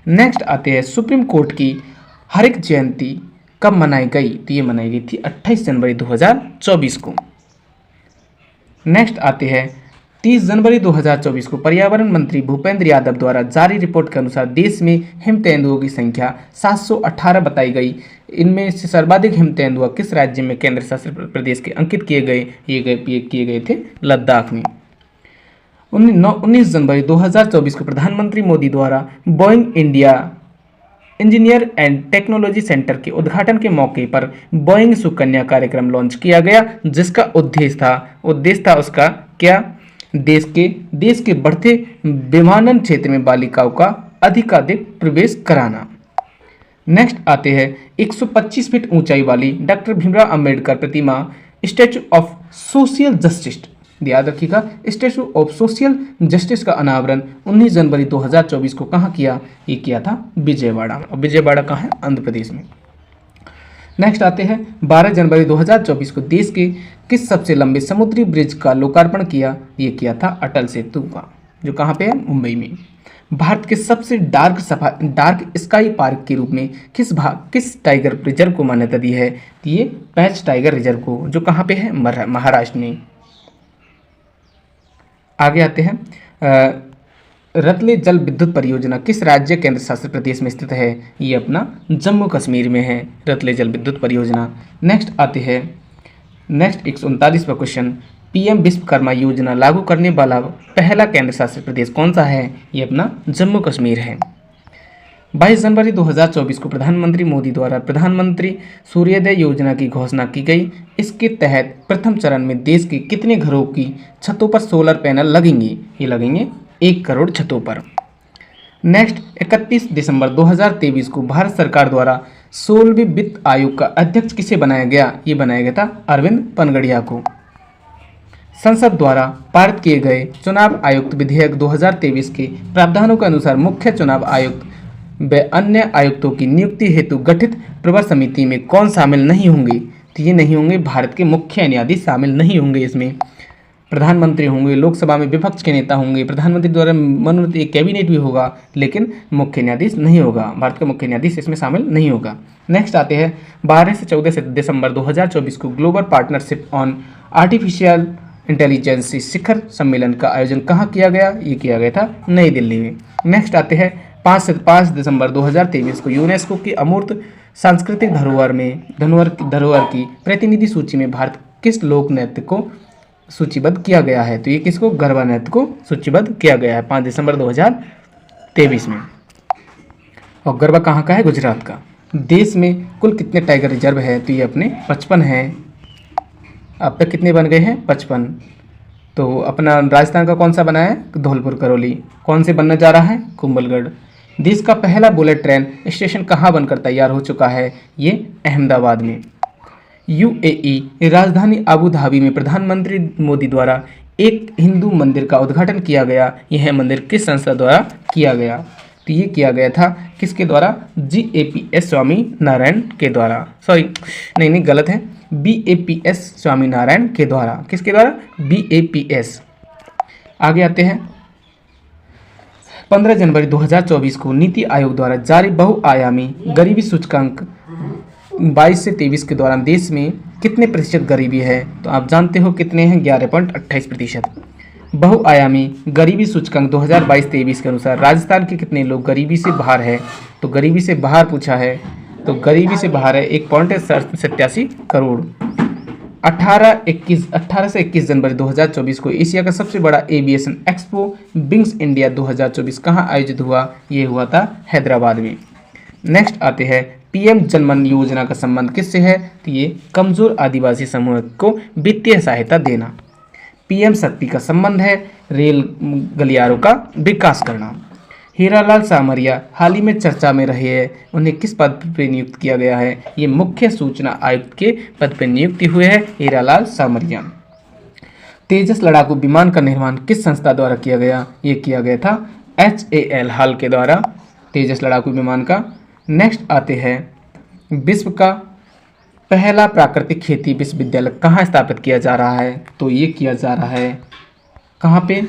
नेक्स्ट आते हैं सुप्रीम कोर्ट की हरित जयंती कब मनाई गई? तो ये मनाई गई थी 28 जनवरी 2024 को। नेक्स्ट आते हैं 30 जनवरी 2024 को पर्यावरण मंत्री भूपेंद्र यादव द्वारा जारी रिपोर्ट के अनुसार देश में हिम तेंदुओं की संख्या 718 बताई गई। इनमें से सर्वाधिक हिम तेंदुआ किस राज्य में केंद्र शासित प्रदेश के अंकित किए गए थे? लद्दाख में। 19 जनवरी 2024 को प्रधानमंत्री मोदी द्वारा Boeing India engineer and technology centre के उद्घाटन के मौके पर बोइंग सुकन्या कार्यक्रम लॉन्च किया गया, जिसका उद्देश्य था उसका क्या? देश के बढ़ते विमानन क्षेत्र में बालिकाओं का अधिकाधिक प्रवेश कराना। नेक्स्ट आते हैं 125 फीट ऊंचाई वाली doctor Bhimrao Ambedkar Pratima statue of social justice, याद रखिएगा, स्टैचू ऑफ सोशल जस्टिस का अनावरण 19 जनवरी 2024 को कहाँ किया? ये किया था विजयवाड़ा। और विजयवाड़ा कहाँ है? आंध्र प्रदेश में। नेक्स्ट आते हैं 12 जनवरी 2024 को देश के किस सबसे लंबे समुद्री ब्रिज का लोकार्पण किया? ये किया था अटल सेतु का, जो कहाँ पे है? मुंबई में। भारत के सबसे डार्क स्काई पार्क के रूप में किस टाइगर रिजर्व को मान्यता दी है? ये पैच टाइगर रिजर्व को, जो कहाँ पे है? महाराष्ट्र में। आगे आते हैं रतले जल विद्युत परियोजना किस राज्य केंद्र शासित प्रदेश में स्थित है? ये अपना जम्मू कश्मीर में है रतले जल विद्युत परियोजना। नेक्स्ट आते हैं 139वां क्वेश्चन, पीएम विश्वकर्मा योजना लागू करने वाला पहला केंद्र शासित प्रदेश कौन सा है? ये अपना जम्मू कश्मीर है। 22 जनवरी 2024 को प्रधानमंत्री मोदी द्वारा प्रधानमंत्री सूर्योदय योजना की घोषणा की गई। इसके तहत प्रथम चरण में देश के कितने घरों की छतों पर सोलर पैनल लगेंगे? ये लगेंगे 1 करोड़ छतों पर। नेक्स्ट 31 दिसंबर 2023 को भारत सरकार द्वारा 16वें वित्त आयोग का अध्यक्ष किसे बनाया गया? ये बनाया गया था अरविंद पनगड़िया को। संसद द्वारा पारित किए गए चुनाव आयुक्त विधेयक 2023 के प्रावधानों के अनुसार मुख्य चुनाव आयुक्त व अन्य आयुक्तों की नियुक्ति हेतु गठित प्रवर समिति में कौन शामिल नहीं होंगे? तो ये नहीं होंगे, भारत के मुख्य न्यायाधीश शामिल नहीं होंगे इसमें। प्रधानमंत्री होंगे, लोकसभा में विपक्ष के नेता होंगे, प्रधानमंत्री द्वारा मनोनीत एक कैबिनेट भी होगा, लेकिन मुख्य न्यायाधीश नहीं होगा, भारत का मुख्य न्यायाधीश इसमें शामिल नहीं होगा। नेक्स्ट आते हैं 12 से 14 दिसंबर 2024 को global partnership on artificial intelligence शिखर सम्मेलन का आयोजन कहाँ किया गया? ये किया गया था नई दिल्ली में। नेक्स्ट आते हैं 5 दिसंबर 2023 को यूनेस्को की अमूर्त सांस्कृतिक धरोहर की प्रतिनिधि सूची में भारत किस लोक नृत्य को सूचीबद्ध किया गया है? तो ये किसको? गरबा नृत्य को सूचीबद्ध किया गया है 5 दिसंबर 2023 में। और गरबा कहाँ का है? गुजरात का। देश में कुल कितने टाइगर रिजर्व है? तो ये अपने 55 हैं। अब तक कितने बन गए हैं? 55। तो अपना राजस्थान का कौन सा बना है? धौलपुर करौली। कौन से बनने जा रहा है? कुंभलगढ़। देश का पहला बुलेट ट्रेन स्टेशन कहाँ बनकर तैयार हो चुका है? ये अहमदाबाद में। यूएई राजधानी अबू धाबी में प्रधानमंत्री मोदी द्वारा एक हिंदू मंदिर का उद्घाटन किया गया। यह मंदिर किस संस्था द्वारा किया गया? तो ये किया गया था किसके द्वारा? GAPS स्वामी नारायण के द्वारा। सॉरी, नहीं गलत है, BAPS स्वामी नारायण के द्वारा। किसके द्वारा? BAPS। आगे आते हैं। 15 जनवरी 2024 को नीति आयोग द्वारा जारी बहुआयामी गरीबी सूचकांक 22 से 23 के दौरान देश में कितने प्रतिशत गरीबी है? तो आप जानते हो कितने हैं? 11.28%। बहुआयामी गरीबी सूचकांक 2022-23 के अनुसार राजस्थान के कितने लोग गरीबी से बाहर है? तो गरीबी से बाहर पूछा है, तो गरीबी से बाहर है 1.87 करोड़। 18 से 21 जनवरी 2024 को एशिया का सबसे बड़ा एविएशन एक्सपो विंग्स इंडिया 2024 कहाँ आयोजित हुआ? ये हुआ था हैदराबाद में। नेक्स्ट आते हैं, PM जनमन योजना का संबंध किससे है? तो ये कमजोर आदिवासी समूह को वित्तीय सहायता देना। PM शक्ति का संबंध है रेल गलियारों का विकास करना। हीरालाल सामरिया हाल ही में चर्चा में रहे हैं, उन्हें किस पद पर नियुक्त किया गया है? ये मुख्य सूचना आयुक्त के पद पर नियुक्ति हुए हैं हीरालाल सामरिया। तेजस लड़ाकू विमान का निर्माण किस संस्था द्वारा किया गया? ये किया गया था HAL हाल के द्वारा, तेजस लड़ाकू विमान का। नेक्स्ट आते हैं, विश्व का पहला प्राकृतिक खेती विश्वविद्यालय कहाँ स्थापित किया जा रहा है? तो ये किया जा रहा है कहाँ पे?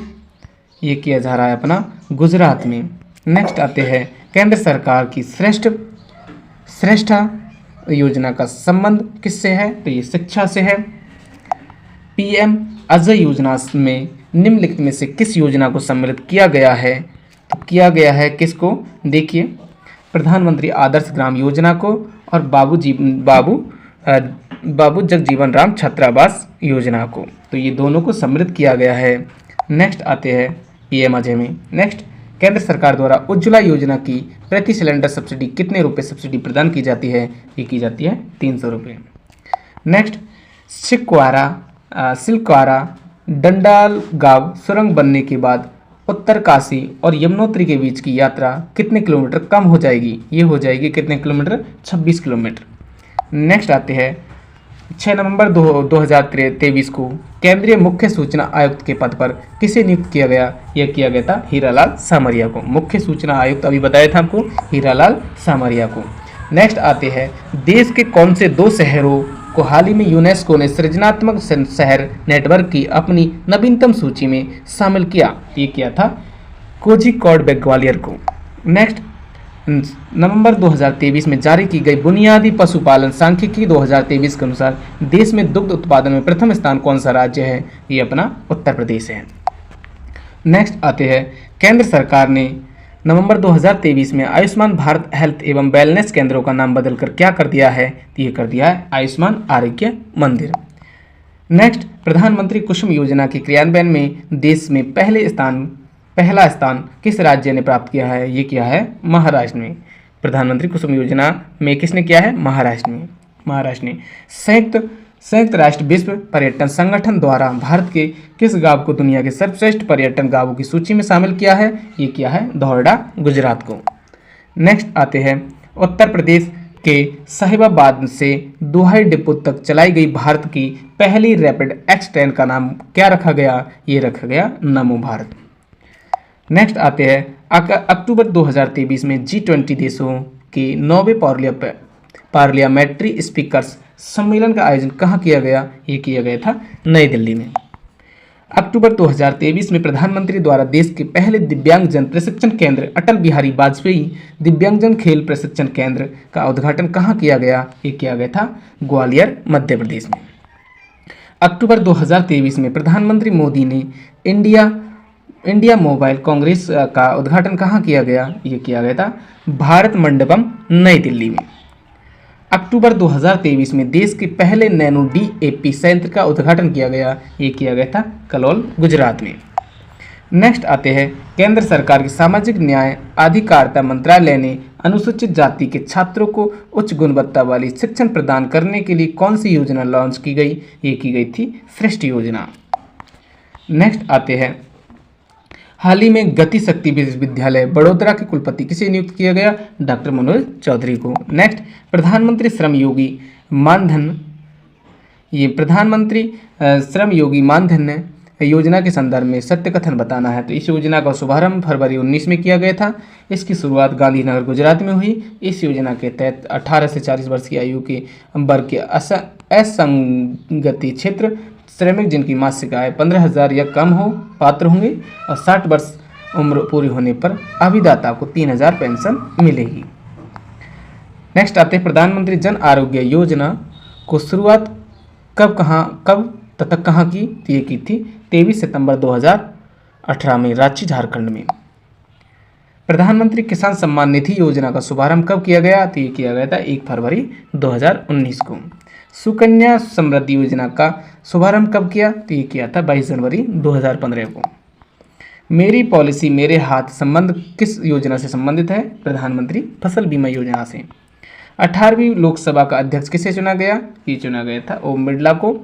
ये किया जा रहा है अपना गुजरात में। नेक्स्ट आते हैं, केंद्र सरकार की श्रेष्ठा योजना का संबंध किससे है? तो ये शिक्षा से है। PM अजय योजना में निम्नलिखित में से किस योजना को सम्मिलित किया गया है? तो किया गया है किसको? देखिए, प्रधानमंत्री आदर्श ग्राम योजना को और बाबू जगजीवन राम छात्रावास योजना को। तो ये दोनों को सम्मिलित किया गया है। नेक्स्ट आते हैं PM अजय में। नेक्स्ट, केंद्र सरकार द्वारा उज्ज्वला योजना की प्रति सिलेंडर सब्सिडी कितने रुपए सब्सिडी प्रदान की जाती है? ये की जाती है 300 रुपये। नेक्स्ट, सिलक्वारा डंडालगांव सुरंग बनने के बाद उत्तरकाशी और यमुनोत्री के बीच की यात्रा कितने किलोमीटर कम हो जाएगी? ये हो जाएगी कितने किलोमीटर? 26 किलोमीटर। नेक्स्ट आते हैं, 6 नवंबर 2023 को केंद्रीय मुख्य सूचना आयुक्त के पद पर किसे नियुक्त किया गया? यह किया गया था हीरालाल सामरिया को। मुख्य सूचना आयुक्त अभी बताया था आपको, हीरालाल सामरिया को। नेक्स्ट आते हैं, देश के कौन से 2 शहरों को हाल ही में यूनेस्को ने सृजनात्मक शहर नेटवर्क की अपनी नवीनतम सूची में शामिल किया? ये किया था कोझिकोड व ग्वालियर को। नेक्स्ट, नवंबर 2023 में जारी की गई बुनियादी पशुपालन सांख्यिकी 2023 के अनुसार देश में दुग्ध उत्पादन में प्रथम स्थान कौन सा राज्य है? ये अपना उत्तर प्रदेश है। नेक्स्ट आते हैं, केंद्र सरकार ने नवंबर 2023 में आयुष्मान भारत हेल्थ एवं वेलनेस केंद्रों का नाम बदलकर क्या कर दिया है? तो ये कर दिया है आयुष्मान आरोग्य मंदिर। नेक्स्ट, प्रधानमंत्री कुसुम योजना के क्रियान्वयन में देश में पहला स्थान किस राज्य ने प्राप्त किया है? ये किया है महाराष्ट्र में। प्रधानमंत्री कुसुम योजना में किसने किया है? महाराष्ट्र ने। संयुक्त राष्ट्र विश्व पर्यटन संगठन द्वारा भारत के किस गांव को दुनिया के सर्वश्रेष्ठ पर्यटन गांवों की सूची में शामिल किया है? ये किया है धौरडा, गुजरात को। नेक्स्ट आते हैं, उत्तर प्रदेश के साहिबाबाद से दोहाई डिपो तक चलाई गई भारत की पहली रैपिड एक्स ट्रेन का नाम क्या रखा गया? ये रखा गया नमो भारत। नेक्स्ट आते हैं, अक्टूबर 2023 में G20 देशों के 9वें पार्लियामेंट्री स्पीकर्स सम्मेलन का आयोजन कहाँ किया गया? ये किया गया था नई दिल्ली में। अक्टूबर 2023 में प्रधानमंत्री द्वारा देश के पहले दिव्यांगजन प्रशिक्षण केंद्र अटल बिहारी वाजपेयी दिव्यांगजन खेल प्रशिक्षण केंद्र का उद्घाटन कहाँ किया गया? ये किया गया था ग्वालियर, मध्य प्रदेश में। अक्टूबर 2023 में प्रधानमंत्री मोदी ने इंडिया मोबाइल कांग्रेस का उद्घाटन कहाँ किया गया? ये किया गया था भारत मंडपम, नई दिल्ली में। अक्टूबर 2023 में देश के पहले नैनो DAP संयंत्र का उद्घाटन किया गया। ये किया गया था कलोल, गुजरात में। नेक्स्ट आते हैं, केंद्र सरकार की सामाजिक न्याय अधिकारिता मंत्रालय ने अनुसूचित जाति के छात्रों को उच्च गुणवत्ता वाली शिक्षण प्रदान करने के लिए कौन सी योजना लॉन्च की गई? ये की गई थी श्रेष्ठ योजना। नेक्स्ट आते हैं, हाल ही में गति शक्ति विश्वविद्यालय बड़ोदरा के कुलपति किसे नियुक्त किया गया? डॉक्टर मनोज चौधरी को। नेक्स्ट, प्रधानमंत्री श्रम योगी मानधन, ये प्रधानमंत्री श्रम योगी मानधन योजना के संदर्भ में सत्य कथन बताना है। तो इस योजना का शुभारंभ फरवरी 19 में किया गया था। इसकी शुरुआत गांधीनगर गुजरात में हुई। इस योजना के तहत 18 से 40 वर्ष की आयु के वर्ग के असंगति क्षेत्र श्रमिक जिनकी मासिक आय 15,000 या कम हो पात्र होंगे और 60 वर्ष उम्र पूरी होने पर अभिदाता को 3,000 पेंशन मिलेगी। नेक्स्ट आते हैं प्रधानमंत्री जन आरोग्य योजना को शुरुआत कब तथा कहाँ की? तो ये की थी 23 सितंबर 2018 में रांची झारखंड में। प्रधानमंत्री किसान सम्मान निधि योजना का शुभारंभ कब किया गया? तो ये किया गया था 1 फरवरी 2019 को। सुकन्या समृद्धि योजना का शुभारंभ कब किया? तो ये किया था 22 जनवरी 2015 को। मेरी पॉलिसी मेरे हाथ संबंध किस योजना से संबंधित है? प्रधानमंत्री फसल बीमा योजना से। 18वीं लोकसभा का अध्यक्ष किसे चुना गया? ये चुना गया था ओम बिरला को।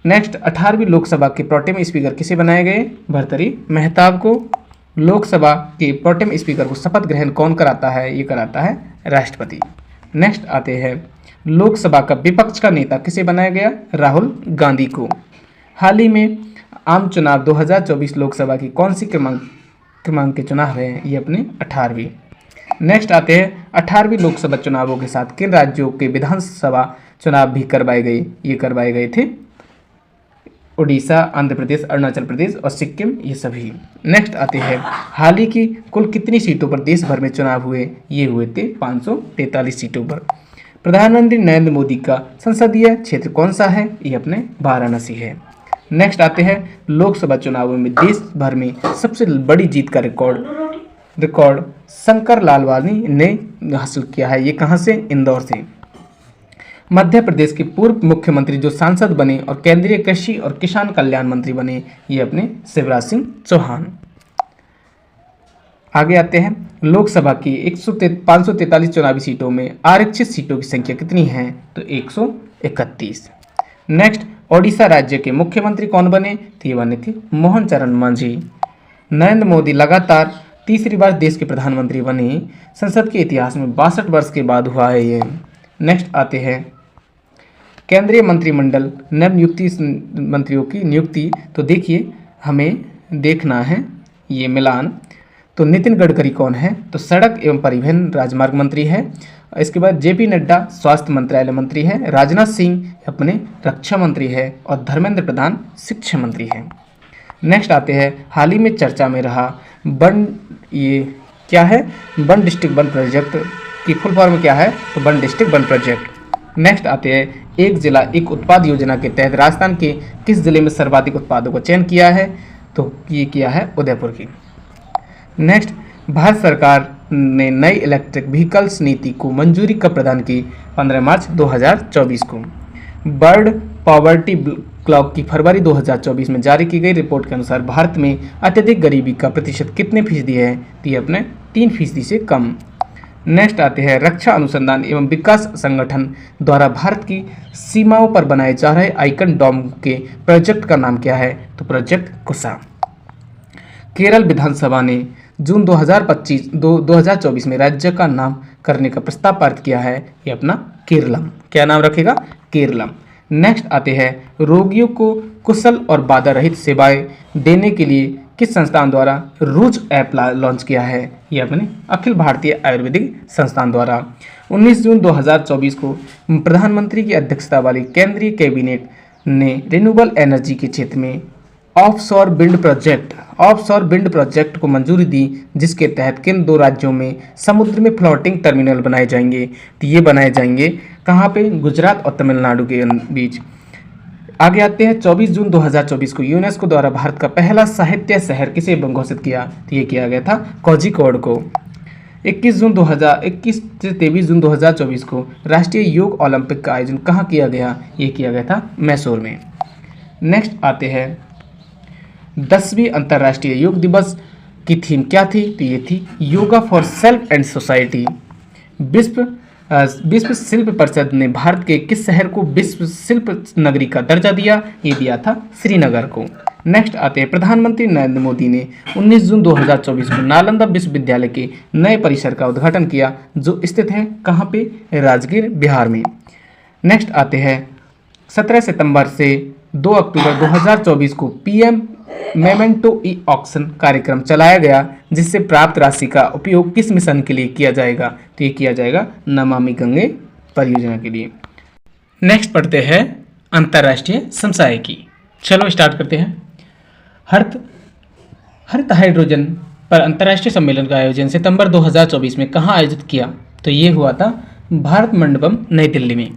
नेक्स्ट, 18वीं लोकसभा के प्रोटेम स्पीकर किसे बनाए गए? भर्तृहरि मेहताब को। लोकसभा के प्रोटेम स्पीकर को शपथ ग्रहण कौन कराता है? ये कराता है राष्ट्रपति। नेक्स्ट आते हैं लोकसभा का विपक्ष का नेता किसे बनाया गया? राहुल गांधी को। हाल ही में आम चुनाव 2024 लोकसभा की कौन सी क्रमांक के चुनाव हैं? ये अपने 18वीं। नेक्स्ट आते हैं 18वीं लोकसभा चुनावों के साथ किन राज्यों के विधानसभा चुनाव भी करवाए गए? ये करवाए गए थे उड़ीसा, आंध्र प्रदेश, अरुणाचल प्रदेश और सिक्किम, ये सभी। नेक्स्ट आते हैं हाल ही की कुल कितनी सीटों पर देश भर में चुनाव हुए? ये हुए थे 543 सीटों पर। प्रधानमंत्री नरेंद्र मोदी का संसदीय क्षेत्र कौन सा है? ये अपने वाराणसी है। नेक्स्ट आते हैं लोकसभा चुनावों में देश भर में सबसे बड़ी जीत का रिकॉर्ड शंकर लालवानी ने हासिल किया है। ये कहाँ से? इंदौर से। मध्य प्रदेश के पूर्व मुख्यमंत्री जो सांसद बने और केंद्रीय कृषि और किसान कल्याण मंत्री बने, ये अपने शिवराज सिंह चौहान। आगे आते हैं लोकसभा की 543 चुनावी सीटों में आरक्षित सीटों की संख्या कितनी है? तो 131। नेक्स्ट, ओडिशा राज्य के मुख्यमंत्री कौन बने? तो ये बने थे मोहन चरण मांझी। नरेंद्र मोदी लगातार तीसरी बार देश के प्रधानमंत्री बने। संसद के इतिहास में 62 वर्ष के बाद हुआ है ये। नेक्स्ट आते हैं केंद्रीय मंत्रिमंडल नवनियुक्ति मंत्रियों की नियुक्ति। तो देखिए हमें देखना है ये मिलान। तो नितिन गडकरी कौन है? तो सड़क एवं परिवहन राजमार्ग मंत्री है। इसके बाद जेपी नड्डा स्वास्थ्य मंत्रालय मंत्री है। राजनाथ सिंह अपने रक्षा मंत्री है और धर्मेंद्र प्रधान शिक्षा मंत्री है। नेक्स्ट आते हैं हाल ही में चर्चा में रहा वन, ये क्या है? वन डिस्ट्रिक्ट वन प्रोजेक्ट की फुल फॉर्म क्या है? तो one district one project. Next आते हैं एक जिला एक उत्पाद योजना के तहत राजस्थान के किस जिले में सर्वाधिक उत्पादों का चयन किया है? तो ये किया है उदयपुर की। नेक्स्ट, भारत सरकार ने नई इलेक्ट्रिक व्हीकल्स नीति को मंजूरी कब प्रदान की? 15 मार्च 2024 को। वर्ल्ड पॉवर्टी क्लॉक की फरवरी 2024 में जारी की गई रिपोर्ट के अनुसार भारत में अत्यधिक गरीबी का प्रतिशत कितने फीसदी है? तो ये अपने 3% से कम। नेक्स्ट आते हैं रक्षा अनुसंधान एवं विकास संगठन द्वारा भारत की सीमाओं पर बनाए जा रहे आइकन डोम के प्रोजेक्ट का नाम क्या है? तो प्रोजेक्ट कुशा। केरल विधानसभा ने जून 2024 में राज्य का नाम करने का प्रस्ताव पारित किया है। ये अपना केरलम। क्या नाम रखेगा? केरलम। नेक्स्ट आते हैं रोगियों को कुशल और बाधा रहित सेवाएं देने के लिए किस संस्थान द्वारा रूज ऐप लॉन्च किया है? ये अपने अखिल भारतीय आयुर्वेदिक संस्थान द्वारा। 19 जून 2024 को प्रधानमंत्री की अध्यक्षता वाली केंद्रीय कैबिनेट ने रिन्यूएबल एनर्जी के क्षेत्र में ऑफशोर विंड प्रोजेक्ट को मंजूरी दी, जिसके तहत किन 2 राज्यों में समुद्र में फ्लोटिंग टर्मिनल बनाए जाएंगे? तो ये बनाए जाएंगे कहाँ पे? गुजरात और तमिलनाडु के बीच। आगे आते हैं 24 जून 2024 को यूनेस्को द्वारा भारत का पहला साहित्य शहर किसे घोषित किया? तो ये किया गया था कोझिकोड को। 21 से 23 जून 2024 को राष्ट्रीय योग ओलंपिक का आयोजन कहाँ किया गया? ये किया गया था मैसूर में। नेक्स्ट आते हैं 10वीं अंतर्राष्ट्रीय योग दिवस की थीम क्या थी? तो ये थी yoga for self and society. विश्व विश्व शिल्प परिषद ने भारत के किस शहर को विश्व शिल्प नगरी का दर्जा दिया? ये दिया था श्रीनगर को। नेक्स्ट आते हैं, प्रधानमंत्री नरेंद्र मोदी ने 19 जून 2024 को नालंदा विश्वविद्यालय के नए परिसर का उद्घाटन किया, जो स्थित है कहाँ पे? राजगीर, बिहार में। नेक्स्ट आते हैं, 17 सितंबर से 2 अक्टूबर 2024 को पीएम मेमेंटो ई ऑक्शन कार्यक्रम चलाया गया, जिससे प्राप्त राशि का उपयोग किस मिशन के लिए किया जाएगा? तो ये किया जाएगा नमामि गंगे परियोजना के लिए। नेक्स्ट पढ़ते हैं अंतर्राष्ट्रीय समसामयिकी की। चलो स्टार्ट करते हैं। हरित हाइड्रोजन पर अंतर्राष्ट्रीय सम्मेलन का आयोजन सितंबर 2024 में कहाँ आयोजित किया? तो ये हुआ था भारत मंडपम, नई दिल्ली में।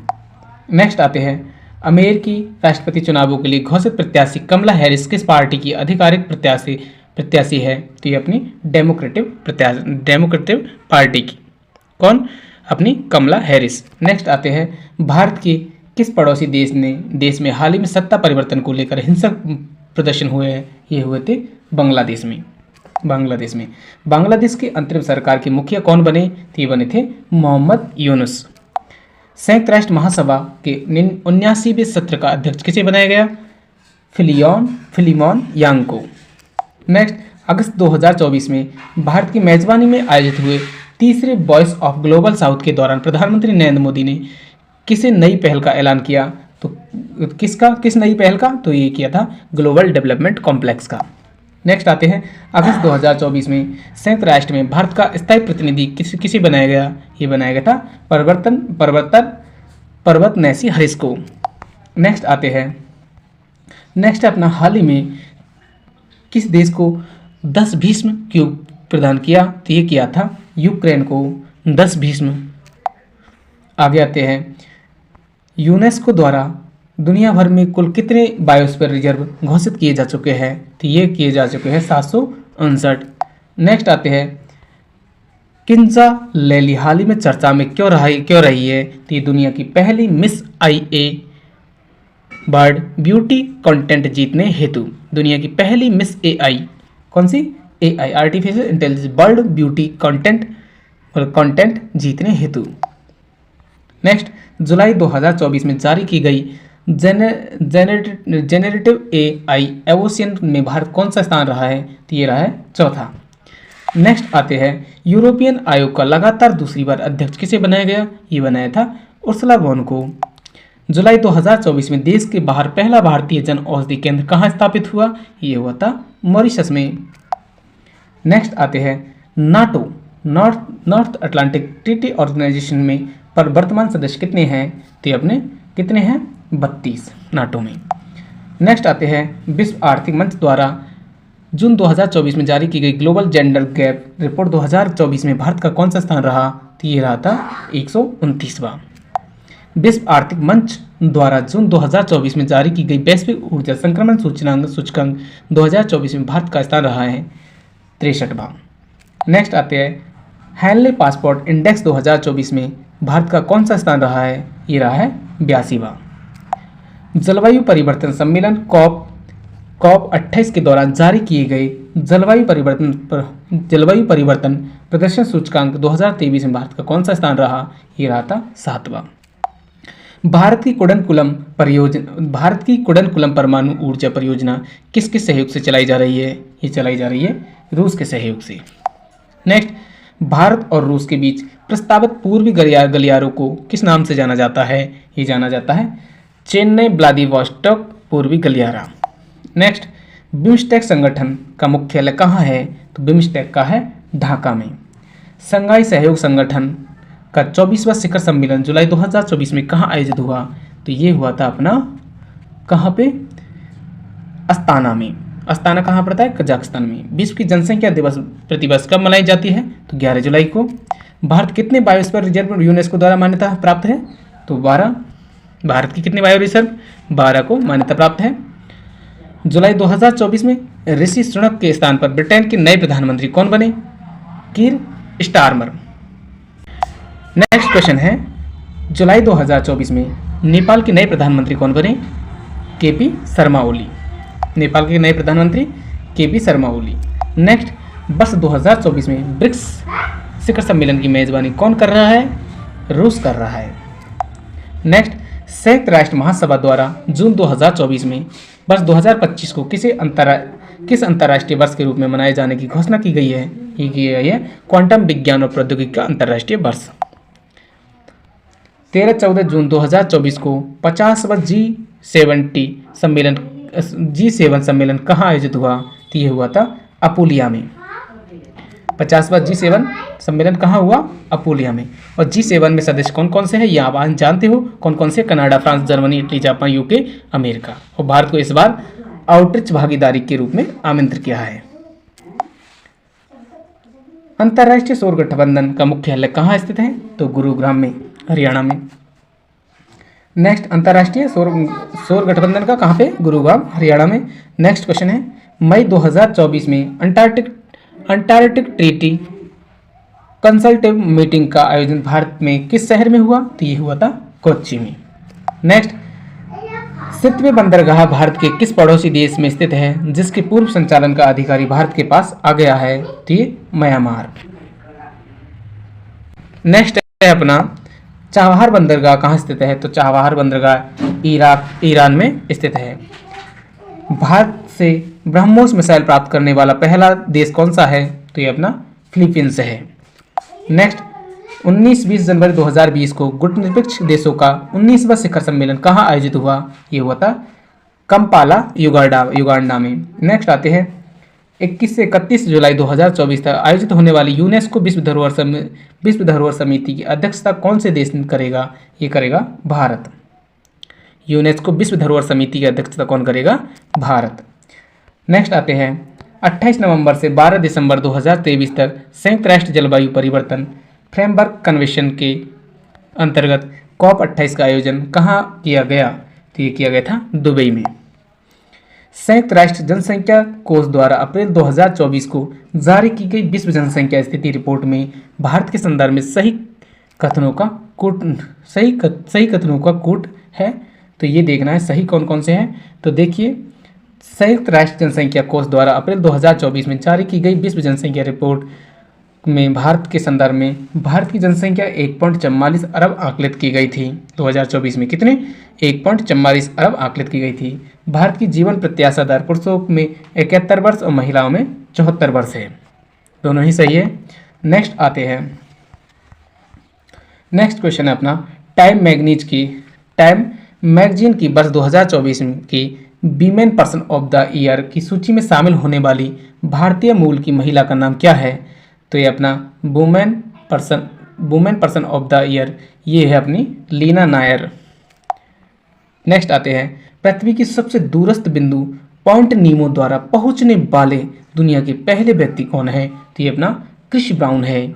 नेक्स्ट आते हैं, अमेरिकी राष्ट्रपति चुनावों के लिए घोषित प्रत्याशी कमला हैरिस किस पार्टी की आधिकारिक प्रत्याशी है? तो ये अपनी डेमोक्रेटिक पार्टी की। कौन? अपनी कमला हैरिस। नेक्स्ट आते हैं, भारत के किस पड़ोसी देश में हाल ही में सत्ता परिवर्तन को लेकर हिंसक प्रदर्शन हुए हैं? ये हुए थे बांग्लादेश में। बांग्लादेश के अंतरिम सरकार के मुखिया कौन बने? तो ये बने थे मोहम्मद यूनुस। संयुक्त राष्ट्र महासभा के 79वें सत्र का अध्यक्ष किसे बनाया गया? फिलिमोन यांग को। नेक्स्ट, अगस्त 2024 में भारत की मेजबानी में आयोजित हुए तीसरे वॉइस ऑफ ग्लोबल साउथ के दौरान प्रधानमंत्री नरेंद्र मोदी ने किसे नई पहल का ऐलान किया? तो किस नई पहल का? तो ये किया था ग्लोबल डेवलपमेंट कॉम्प्लेक्स का। नेक्स्ट आते हैं, अगस्त 2024 में संयुक्त राष्ट्र में भारत का स्थायी प्रतिनिधि किसे बनाया गया? ये बनाया गया था पर्वतनेसी हरीश को। नेक्स्ट आते हैं, नेक्स्ट अपना हाल ही में किस देश को 10 भीष्म क्यूब प्रदान किया? तो ये किया था यूक्रेन को 10 भीष्म। आगे आते हैं, यूनेस्को द्वारा दुनिया भर में कुल कितने बायोस्फीयर रिजर्व घोषित किए जा चुके हैं? तो ये किए जा चुके हैं 759। नेक्स्ट आते हैं, किंजा लेली हाल ही में चर्चा में क्यों रही है? तो ये दुनिया की पहली miss IA bird beauty content जीतने हेतु, दुनिया की पहली मिस AI, कौन सी? AI artificial intelligence bird beauty content जीतने हेतु। नेक्स्ट, जुलाई 2024 में जारी की गई जेनरेटिव AI एवोसियन में भारत कौन सा स्थान रहा है? तो ये रहा है चौथा। नेक्स्ट आते हैं, यूरोपियन आयोग का लगातार दूसरी बार अध्यक्ष किसे बनाया गया? ये बनाया था उर्सुला वॉन को। जुलाई 2024 में देश के बाहर पहला भारतीय जन औषधि केंद्र कहाँ स्थापित हुआ? ये हुआ था मॉरिशस में। नेक्स्ट आते हैं, NATO North Atlantic Treaty Organisation में पर वर्तमान सदस्य कितने हैं? तो ये अपने कितने हैं? 32 नाटो में। नेक्स्ट आते हैं, विश्व आर्थिक मंच द्वारा जून 2024 में जारी की गई ग्लोबल जेंडर गैप रिपोर्ट 2024 में भारत का कौन सा स्थान रहा? तो ये रहा था 129वां। विश्व आर्थिक मंच द्वारा जून 2024 में जारी की गई वैश्विक ऊर्जा संक्रमण सूचकांक 2024 में भारत का स्थान रहा है 63वां। नेक्स्ट आते हैं, हैनले पासपोर्ट इंडेक्स 2024 में भारत का कौन सा स्थान रहा है? ये रहा है 82वां। जलवायु परिवर्तन सम्मेलन COP 28 के दौरान जारी किए गए जलवायु परिवर्तन प्रदर्शन सूचकांक 2023 में भारत का कौन सा स्थान रहा? ये रहा था 7वां। भारत की कुडनकुलम परमाणु ऊर्जा परियोजना किस सहयोग से चलाई जा रही है? ये चलाई जा रही है रूस के सहयोग से। नेक्स्ट, भारत और रूस के बीच प्रस्तावित पूर्वी गलियारों को किस नाम से जाना जाता है? ये जाना जाता है चेन्नई व्लादिवोस्टोक पूर्वी गलियारा। नेक्स्ट, बिम्स्टेक संगठन का मुख्यालय कहाँ है? तो बिम्स्टेक का है ढाका में। संघाई सहयोग संगठन का 24वां शिखर सम्मेलन जुलाई 2024 में कहाँ आयोजित हुआ? तो ये हुआ था अपना कहाँ पे? अस्ताना में। अस्ताना कहाँ पड़ता है? कजाकिस्तान में। विश्व की जनसंख्या दिवस प्रतिवर्ष कब मनाई जाती है? तो 11 जुलाई को। भारत कितने बायोस्फीयर रिजर्व यूनेस्को द्वारा मान्यता प्राप्त है? तो 12। भारत की कितने बायो रिजर्व? 12 को मान्यता प्राप्त है। जुलाई 2024 में ऋषि सुनक के स्थान पर ब्रिटेन के नए प्रधानमंत्री कौन बने? कीर स्टारमर। नेक्स्ट क्वेश्चन है, जुलाई 2024 में नेपाल के नए प्रधानमंत्री कौन बने? KP शर्मा ओली। नेपाल के नए प्रधानमंत्री KP शर्मा ओली। नेक्स्ट, वर्ष 2024 में ब्रिक्स शिखर सम्मेलन की मेजबानी कौन कर रहा है? रूस कर रहा है। नेक्स्ट, संयुक्त राष्ट्र महासभा द्वारा जून 2024 में वर्ष 2025 को किस अंतर्राष्ट्रीय वर्ष के रूप में मनाए जाने की घोषणा की गई है? ये की गई है क्वांटम विज्ञान और प्रौद्योगिकी का अंतर्राष्ट्रीय वर्ष। 13-14 जून 2024 को 50वां G7 सम्मेलन कहाँ आयोजित हुआ? तो ये हुआ था अपुलिया में। 50वां G7 सम्मेलन कहाँ हुआ? अपुलिया में। और G7 में सदस्य कौन कौन से हैं ये आप जानते हो? कौन कौन से? Canada, France, Germany, Italy, Japan, UK, America. और भारत को इस बार आउटरीच भागीदारी के रूप में आमंत्रित किया है। अंतर्राष्ट्रीय सौर गठबंधन का मुख्यालय कहाँ स्थित है? तो गुरुग्राम में, हरियाणा में। नेक्स्ट, अंतर्राष्ट्रीय सौर गठबंधन का कहाँ पे? गुरुग्राम, हरियाणा में। नेक्स्ट क्वेश्चन है, मई 2024 में अंटार्कटिक ट्रीटी कंसल्टेटिव मीटिंग का आयोजन भारत में किस शहर में हुआ? तो ये हुआ था कोच्चि में। नेक्स्ट, सितवे बंदरगाह भारत के किस पड़ोसी देश में स्थित है जिसके पूर्व संचालन का अधिकारी भारत के पास आ गया है? तो ये म्यांमार। नेक्स्ट है अपना चाबहार बंदरगाह कहाँ स्थित है? तो चाबहार बंदरगाह ईरान में स्थित है। भारत से ब्रह्मोस मिसाइल प्राप्त करने वाला पहला देश कौन सा है? तो ये अपना फिलीपींस है। नेक्स्ट, 19-20 जनवरी 2020 को गुटनिरपेक्ष देशों का 19वां शिखर सम्मेलन कहाँ आयोजित हुआ? ये हुआ था कंपाला, युगांडा में। नेक्स्ट आते हैं 21 से 31 जुलाई 2024 तक आयोजित होने वाली यूनेस्को विश्व धरोहर समिति की अध्यक्षता कौन से देश करेगा? ये करेगा भारत। यूनेस्को विश्व धरोहर समिति की अध्यक्षता कौन करेगा? भारत। नेक्स्ट आते हैं 28 नवंबर से 12 दिसंबर 2023 तक संयुक्त राष्ट्र जलवायु परिवर्तन फ्रेमवर्क कन्वेंशन के अंतर्गत COP28 का आयोजन कहाँ किया गया? तो ये किया गया था दुबई में। संयुक्त राष्ट्र जनसंख्या कोष द्वारा अप्रैल 2024 को जारी की गई विश्व जनसंख्या स्थिति रिपोर्ट में भारत के संदर्भ में सही कथनों का कूट है। तो ये देखना है सही कौन कौन से हैं। तो देखिए, संयुक्त राष्ट्र जनसंख्या कोष द्वारा अप्रैल 2024 में जारी की गई विश्व जनसंख्या रिपोर्ट में भारत के संदर्भ में भारत की जनसंख्या 1.44 अरब आकलित की गई थी। 2024 में कितने? 1.44 अरब आकलित की गई थी। भारत की जीवन प्रत्याशा दर पुरुषों में 71 वर्ष और महिलाओं में 74 वर्ष है। दोनों ही सही है। नेक्स्ट आते हैं, नेक्स्ट क्वेश्चन है अपना टाइम मैगजीन की वर्ष 2024 की women person of the year की सूची में शामिल होने वाली भारतीय मूल की महिला का नाम क्या है? तो ये अपना women person of the year ये है अपनी लीना नायर। नेक्स्ट आते हैं, पृथ्वी की सबसे दूरस्थ बिंदु पॉइंट नीमो द्वारा पहुंचने वाले दुनिया के पहले व्यक्ति कौन है? तो ये अपना क्रिस ब्राउन है।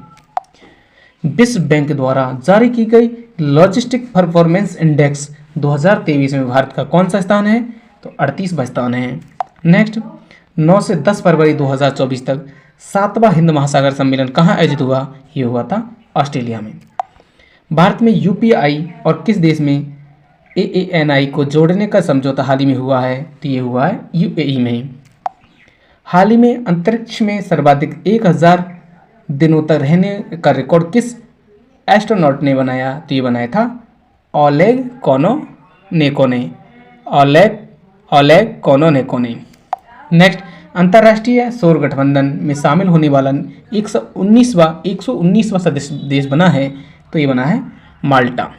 विश्व बैंक द्वारा जारी की गई लॉजिस्टिक परफॉर्मेंस इंडेक्स 2023 में भारत का कौन सा स्थान है? तो 38वां स्थान है। नेक्स्ट, 9 से 10 फरवरी 2024 तक 7वां हिंद महासागर सम्मेलन कहाँ आयोजित हुआ? ये हुआ था ऑस्ट्रेलिया में। भारत में UPI और किस देश में AANI को जोड़ने का समझौता हाल ही में हुआ है? तो ये हुआ है UAE में। हाल ही में अंतरिक्ष में सर्वाधिक 1000 दिनों तक रहने का रिकॉर्ड किस एस्ट्रोनॉट ने बनाया? तो ये बनाया था ओलेग कोनोनेको ने। नेक्स्ट, अंतर्राष्ट्रीय सौर गठबंधन में शामिल होने वाला 119वां सदस्य देश बना है। तो ये बना है माल्टा।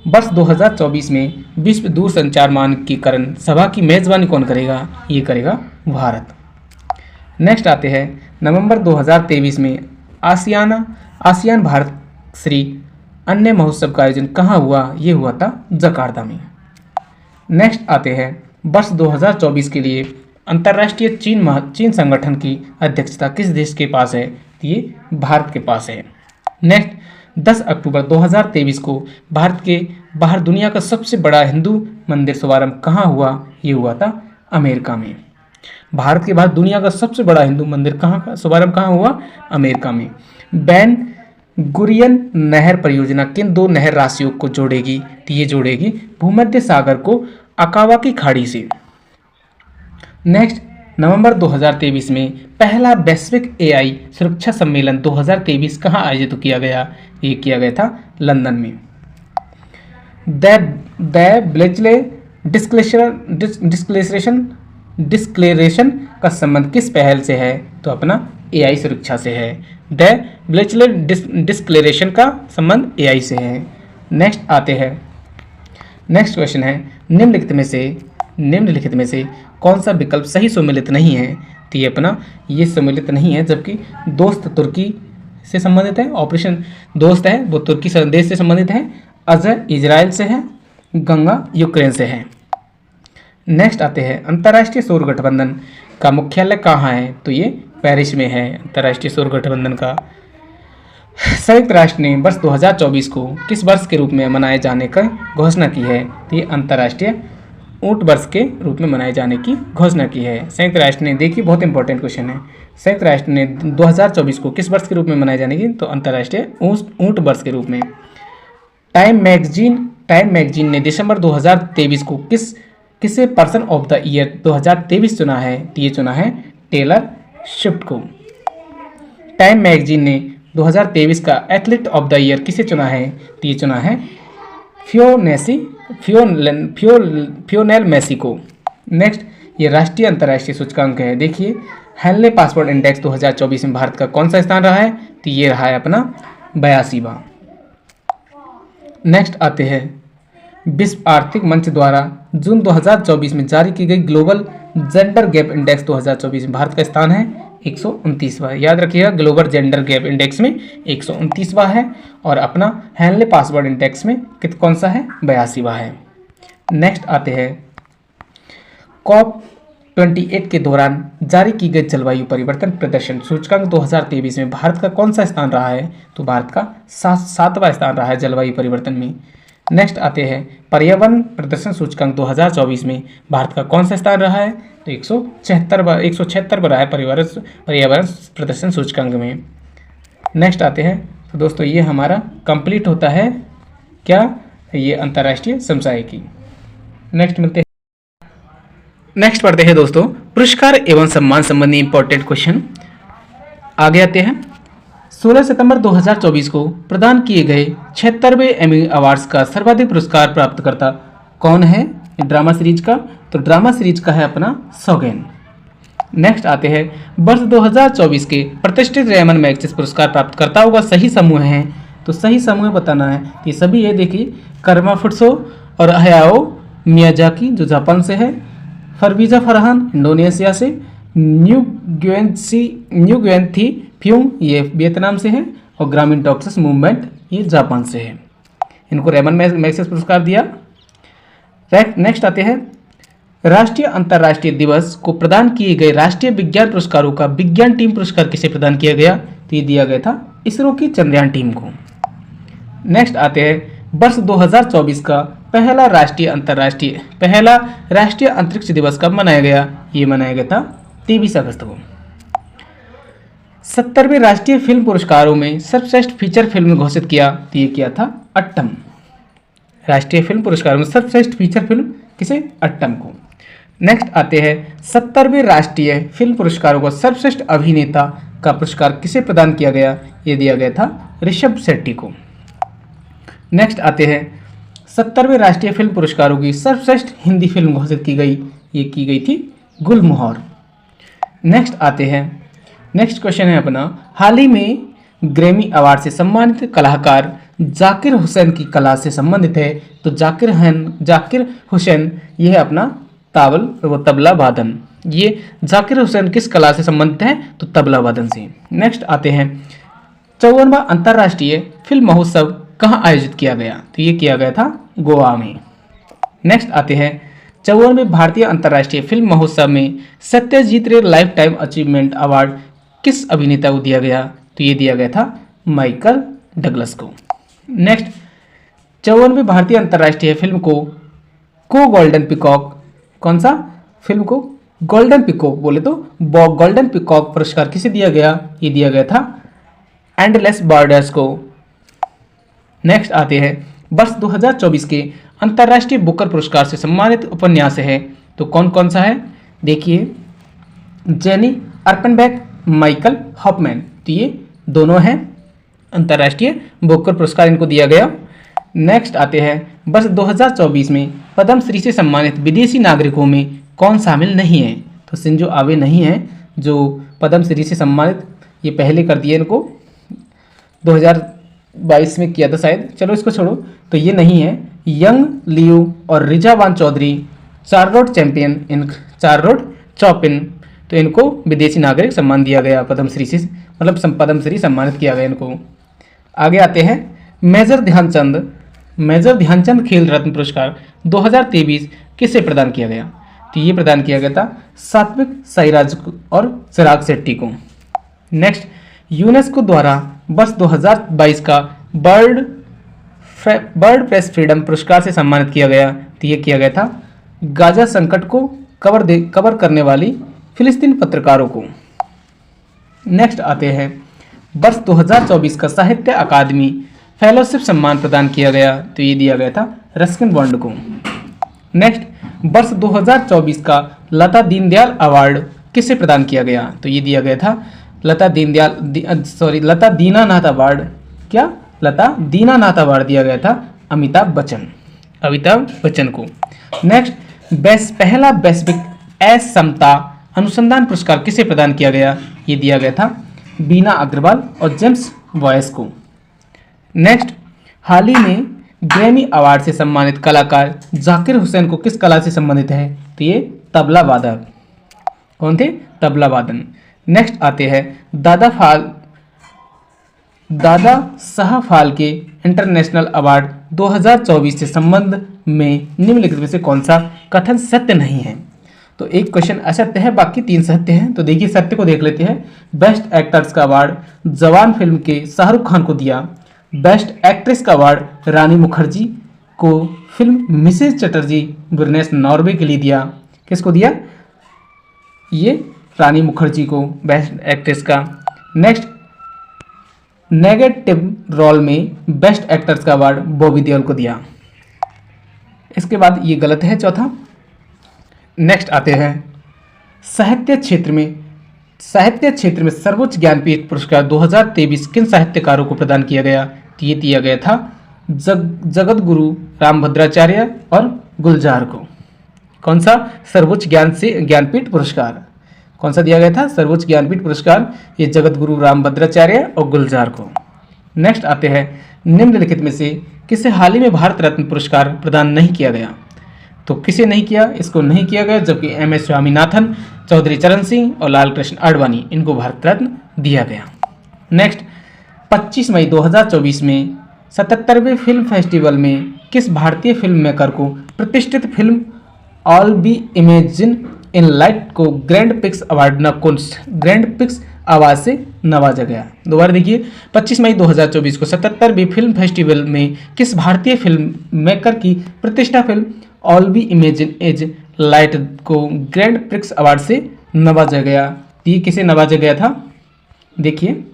वर्ष 2024 में विश्व दूरसंचार मानकीकरण सभा की मेजबानी कौन करेगा? ये करेगा भारत। नेक्स्ट आते हैं, नवंबर 2023 में आसियान भारत श्री अन्य महोत्सव का आयोजन कहाँ हुआ? ये हुआ था जकार्ता में। नेक्स्ट आते हैं, वर्ष 2024 के लिए अंतर्राष्ट्रीय चीन संगठन की अध्यक्षता किस देश के पास है? ये भारत के पास है। नेक्स्ट, 10 अक्टूबर 2023 को भारत के बाहर दुनिया का सबसे बड़ा हिंदू मंदिर शुभारंभ कहाँ हुआ? ये हुआ था अमेरिका में। भारत के बाहर दुनिया का सबसे बड़ा हिंदू मंदिर शुभारंभ कहाँ हुआ? अमेरिका में। बैन गुरियन नहर परियोजना किन 2 नहर राशियों को जोड़ेगी? तो ये जोड़ेगी भूमध्य सागर को अकावा की खाड़ी से। नेक्स्ट, नवंबर 2023 में पहला वैश्विक एआई सुरक्षा सम्मेलन 2023 कहाँ आयोजित किया गया? ये किया गया था लंदन में। द ब्लेचले डिस्क्लेरेशन का संबंध किस पहल से है? तो अपना एआई सुरक्षा से है। द ब्लेचले डिस्क्लेरेशन का संबंध एआई से है। नेक्स्ट आते हैं, नेक्स्ट क्वेश्चन है, निम्नलिखित में से कौन सा विकल्प सही सम्मिलित नहीं है? तो ये अपना ये सम्मिलित नहीं है, जबकि दोस्त तुर्की से संबंधित है, ऑपरेशन दोस्त है वो तुर्की देश से संबंधित है, अजय इजराइल से है, गंगा यूक्रेन से है। नेक्स्ट आते हैं, अंतर्राष्ट्रीय सौर गठबंधन का मुख्यालय कहाँ है? तो ये पेरिस में है। अंतर्राष्ट्रीय सौर गठबंधन का संयुक्त राष्ट्र ने वर्ष 2024 को किस वर्ष के रूप में मनाए जाने की घोषणा की है? तो ये अंतर्राष्ट्रीय ऊंट वर्ष के रूप में मनाए जाने की घोषणा की है। संयुक्त राष्ट्र ने, देखिए बहुत इंपॉर्टेंट क्वेश्चन है, संयुक्त राष्ट्र ने 2024 को किस वर्ष के रूप में मनाए जाने की? तो अंतर्राष्ट्रीय ऊंट वर्ष के रूप में। टाइम मैगजीन ने दिसंबर 2023 को किसे पर्सन ऑफ द ईयर 2023 चुना है? तो ये चुना है टेलर स्विफ्ट को। टाइम मैगजीन ने 2023 का एथलीट ऑफ द ईयर किसे चुना है? तो ये चुना है फियोनेल मेसी को। नेक्स्ट, ये राष्ट्रीय अंतर्राष्ट्रीय सूचकांक है। देखिए हेनले पासपोर्ट इंडेक्स 2024 में भारत का कौन सा स्थान रहा है? तो ये रहा है अपना 82वां। नेक्स्ट आते हैं, विश्व आर्थिक मंच द्वारा जून 2024 में जारी की गई ग्लोबल जेंडर गैप इंडेक्स 2024 में भारत का स्थान है 129वां। याद रखिएगा, ग्लोबल जेंडर गैप इंडेक्स में 129वां है और अपना हेनले पासवर्ड इंडेक्स में कौन सा है? 82वां है। नेक्स्ट आते हैं, COP28 के दौरान जारी की गई जलवायु परिवर्तन प्रदर्शन सूचकांक 2023 में भारत का कौन सा स्थान रहा है? तो भारत का 7वां स्थान रहा है जलवायु परिवर्तन में। नेक्स्ट आते हैं, पर्यावरण प्रदर्शन सूचकांक 2024 में भारत का कौन सा स्थान रहा है? तो 176 पर रहा है पर्यावरण प्रदर्शन सूचकांक में। नेक्स्ट आते हैं, तो दोस्तों ये हमारा कंप्लीट होता है क्या? ये अंतर्राष्ट्रीय समसामयिकी। नेक्स्ट मिलते हैं, नेक्स्ट पढ़ते हैं दोस्तों पुरस्कार एवं सम्मान संबंधी इंपॉर्टेंट क्वेश्चन। आगे आते हैं, 16 सितंबर 2024 को प्रदान किए गए 76वें एमी अवार्ड्स का सर्वाधिक पुरस्कार प्राप्तकर्ता कौन है ड्रामा सीरीज का? तो ड्रामा सीरीज का है अपना सौगैन। नेक्स्ट आते हैं, वर्ष 2024 के प्रतिष्ठित रेमन मैग्सेसे पुरस्कार प्राप्तकर्ताओं का सही समूह है। तो सही समूह बताना है, ये सभी है। देखिए कर्मा फुटसो और हयाओ मियाजाकी जो जापान से है, फरवीजा फरहान इंडोनेशिया से, न्यू ग्वेंथी फ्यूंग ये वियतनाम से है और ग्रामीण टॉक्सिस मूवमेंट ये जापान से है। इनको रेमन मैग्सेसे पुरस्कार दिया। नेक्स्ट आते हैं, राष्ट्रीय अंतर्राष्ट्रीय दिवस को प्रदान किए गए राष्ट्रीय विज्ञान पुरस्कारों का विज्ञान टीम पुरस्कार किसे प्रदान किया गया? तो ये दिया गया था इसरो की चंद्रयान टीम को। नेक्स्ट आते हैं, वर्ष 2024 का पहला राष्ट्रीय अंतरिक्ष दिवस कब मनाया गया? ये मनाया गया था 23 अगस्त को। 70वें राष्ट्रीय फिल्म पुरस्कारों में सर्वश्रेष्ठ फीचर फिल्म घोषित किया, तो ये किया था अट्टम। राष्ट्रीय फिल्म पुरस्कारों में सर्वश्रेष्ठ फीचर फिल्म किसे? अट्टम को। नेक्स्ट आते हैं, 70वें राष्ट्रीय फिल्म पुरस्कारों को सर्वश्रेष्ठ अभिनेता का पुरस्कार किसे प्रदान किया गया? ये दिया गया था ऋषभ शेट्टी को। नेक्स्ट आते हैं, 70वें राष्ट्रीय फिल्म पुरस्कारों की सर्वश्रेष्ठ हिंदी फिल्म घोषित की गई, ये की गई थी गुलमोहर। नेक्स्ट आते हैं, नेक्स्ट क्वेश्चन है अपना, हाल ही में ग्रैमी अवार्ड से सम्मानित कलाकार जाकिर हुसैन की कला से संबंधित है। तो जाकिर हुसैन ये है अपना तबला वादन। ये जाकिर हुसैन किस कला से संबंधित है? तो तबला वादन से। नेक्स्ट आते हैं, 54वां अंतर्राष्ट्रीय फिल्म महोत्सव कहाँ आयोजित किया गया? तो ये किया गया था गोवा में। नेक्स्ट आते हैं, 54वें भारतीय अंतर्राष्ट्रीय फिल्म महोत्सव में सत्यजीत रे लाइफ टाइम अचीवमेंट अवार्ड किस अभिनेता को दिया गया? तो ये दिया गया था माइकल डगलस को। नेक्स्ट, 54वें भारतीय अंतर्राष्ट्रीय फिल्म को गोल्डन पिकॉक, कौन सा फिल्म को गोल्डन पिकॉक बोले तो गोल्डन पिकॉक पुरस्कार किसे दिया गया? ये दिया गया था एंडलेस बॉर्डर्स को। नेक्स्ट आते हैं, वर्ष 2024 के अंतर्राष्ट्रीय बुकर पुरस्कार से सम्मानित उपन्यास है, तो कौन कौन सा है? देखिए जेनी अर्पनबैक, माइकल हॉफमैन। तो ये दोनों हैं अंतर्राष्ट्रीय बुकर पुरस्कार इनको दिया गया। नेक्स्ट आते हैं वर्ष 2024 में पद्मश्री से सम्मानित विदेशी नागरिकों में कौन शामिल नहीं है। तो शिंजो आबे नहीं है जो पद्मश्री से सम्मानित, ये पहले कर दिए इनको 2022 में किया था शायद, चलो इसको छोड़ो। तो ये नहीं है। यंग लियू और रिजावान चौधरी चार्लोट चैंपियन, इन चार्लोट चौपिन, तो इनको विदेशी नागरिक सम्मान दिया गया पद्मश्री से, मतलब पद्मश्री सम्मानित किया गया इनको। आगे आते हैं मेजर ध्यानचंद खेल रत्न पुरस्कार 2023 किसे प्रदान किया गया। तो ये प्रदान किया गया था सात्विक साईराज और चिराग शेट्टी को। नेक्स्ट, यूनेस्को द्वारा वर्ष 2022 का बर्ड प्रेस फ्रीडम पुरस्कार से सम्मानित किया गया। तो ये किया गया था गाजा संकट को कवर करने वाली फिलिस्तीन पत्रकारों को। नेक्स्ट आते हैं वर्ष 2024 का साहित्य अकादमी फेलोशिप सम्मान प्रदान किया गया। तो ये दिया गया था रस्किन बॉन्ड को। नेक्स्ट, वर्ष 2024 का लता दीनदयाल अवार्ड किसे प्रदान किया गया। तो ये दिया गया था लता दीनानाथ अवार्ड, क्या लता दीनानाथ अवार्ड दिया गया था अमिताभ बच्चन को। नेक्स्ट, पहला वैश्विक असमता अनुसंधान पुरस्कार किसे प्रदान किया गया। ये दिया गया था बीना अग्रवाल और जेम्स वॉयस को। नेक्स्ट, हाल ही में ग्रैमी अवार्ड से सम्मानित कलाकार जाकिर हुसैन को किस कला से संबंधित है। तो ये तबला वादक, कौन थे, तबला वादन। नेक्स्ट आते हैं दादा साहब फाल्के इंटरनेशनल अवार्ड 2024 से संबंध में निम्नलिखित में से कौन सा कथन सत्य नहीं है। तो एक क्वेश्चन असत्य है, बाकी 3 सत्य हैं। तो देखिए सत्य को देख लेते हैं। बेस्ट एक्टर्स का अवार्ड जवान फिल्म के शाहरुख खान को दिया। बेस्ट एक्ट्रेस का अवार्ड रानी मुखर्जी को फिल्म मिसेज चटर्जी ब्रिनेस नॉर्वे के लिए दिया। किसको दिया, ये रानी मुखर्जी को बेस्ट एक्ट्रेस का। नेक्स्ट, नेगेटिव रोल में बेस्ट एक्टर्स का अवार्ड बॉबी देओल को दिया। इसके बाद ये गलत है चौथा। नेक्स्ट आते हैं साहित्य क्षेत्र में सर्वोच्च ज्ञानपीठ पुरस्कार 2023 किन साहित्यकारों को प्रदान किया गया। तो ये दिया गया था जगत गुरु रामभद्राचार्य और गुलजार को। कौन सा, सर्वोच्च ज्ञानपीठ पुरस्कार कौन सा दिया गया था, सर्वोच्च ज्ञानपीठ पुरस्कार ये जगत गुरु रामभद्राचार्य और गुलजार को। नेक्स्ट आते हैं निम्नलिखित में से किसे हाल ही में भारत रत्न पुरस्कार प्रदान नहीं किया गया। तो किसे नहीं किया, इसको नहीं किया गया, जबकि एम.एस. स्वामीनाथन, चौधरी चरण सिंह और लाल कृष्ण आडवाणी, इनको भारत रत्न दिया गया। नेक्स्ट, 25 मई 2024 में 77वें फिल्म फेस्टिवल में किस भारतीय फिल्म मेकर को प्रतिष्ठित film all we imagine in light को ग्रैंड पिक्स अवार्ड से नवाजा गया। दोबारा देखिए, 25 मई 2024 को 77वीं फिल्म फेस्टिवल में किस भारतीय फिल्म मेकर की प्रतिष्ठा film all we imagine as light को ग्रैंड पिक्स अवार्ड से नवाजा गया। ये किसे नवाजा गया था, देखिए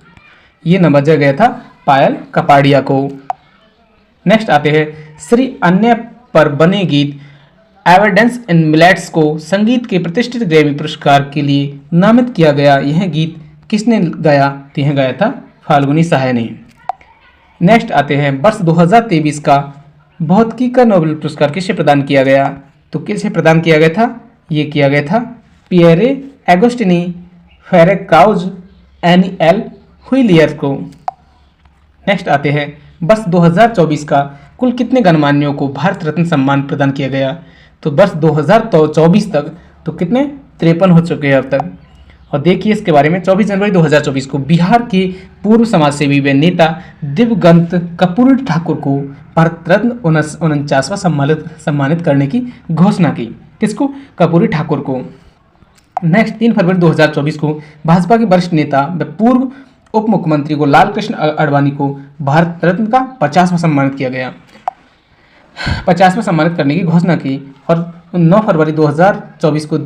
ये नवाजा गया था पायल कपाड़िया को। नेक्स्ट आते हैं श्री अन्य पर बने गीत एविडेंस इन मिलेट्स को संगीत के प्रतिष्ठित ग्रैमी पुरस्कार के लिए नामित किया गया। यह गीत किसने गाया, तो यह गाया था फाल्गुनी सहाय ने। नेक्स्ट आते हैं वर्ष 2023 का भौतिकी का नोबेल पुरस्कार किसे प्रदान किया गया। तो किसे प्रदान किया गया था, ये किया गया था पियरे एगोस्टिनी फेरेक्राउज एनी एल हुइलियर को। नेक्स्ट आते हैं वर्ष 2024 का कुल कितने गणमान्यों को भारत रत्न सम्मान प्रदान किया गया। तो वर्ष 2024 तक तो कितने 53 हो चुके हैं अब तक। और देखिए इसके बारे में 24 जनवरी 2024 को बिहार के पूर्व समाजसेवी व नेता दिवंगत कर्पूरी ठाकुर को भारत रत्न 49वां सम्मानित करने की घोषणा की। किसको, कर्पूरी ठाकुर को। नेक्स्ट 3 फरवरी 2024 को भाजपा के वरिष्ठ नेता व पूर्व उप मुख्यमंत्री को लाल कृष्ण आडवाणी को भारत रत्न का 50वां सम्मानित किया गया, 50वां सम्मानित करने की घोषणा की। और 9 फरवरी 2024 को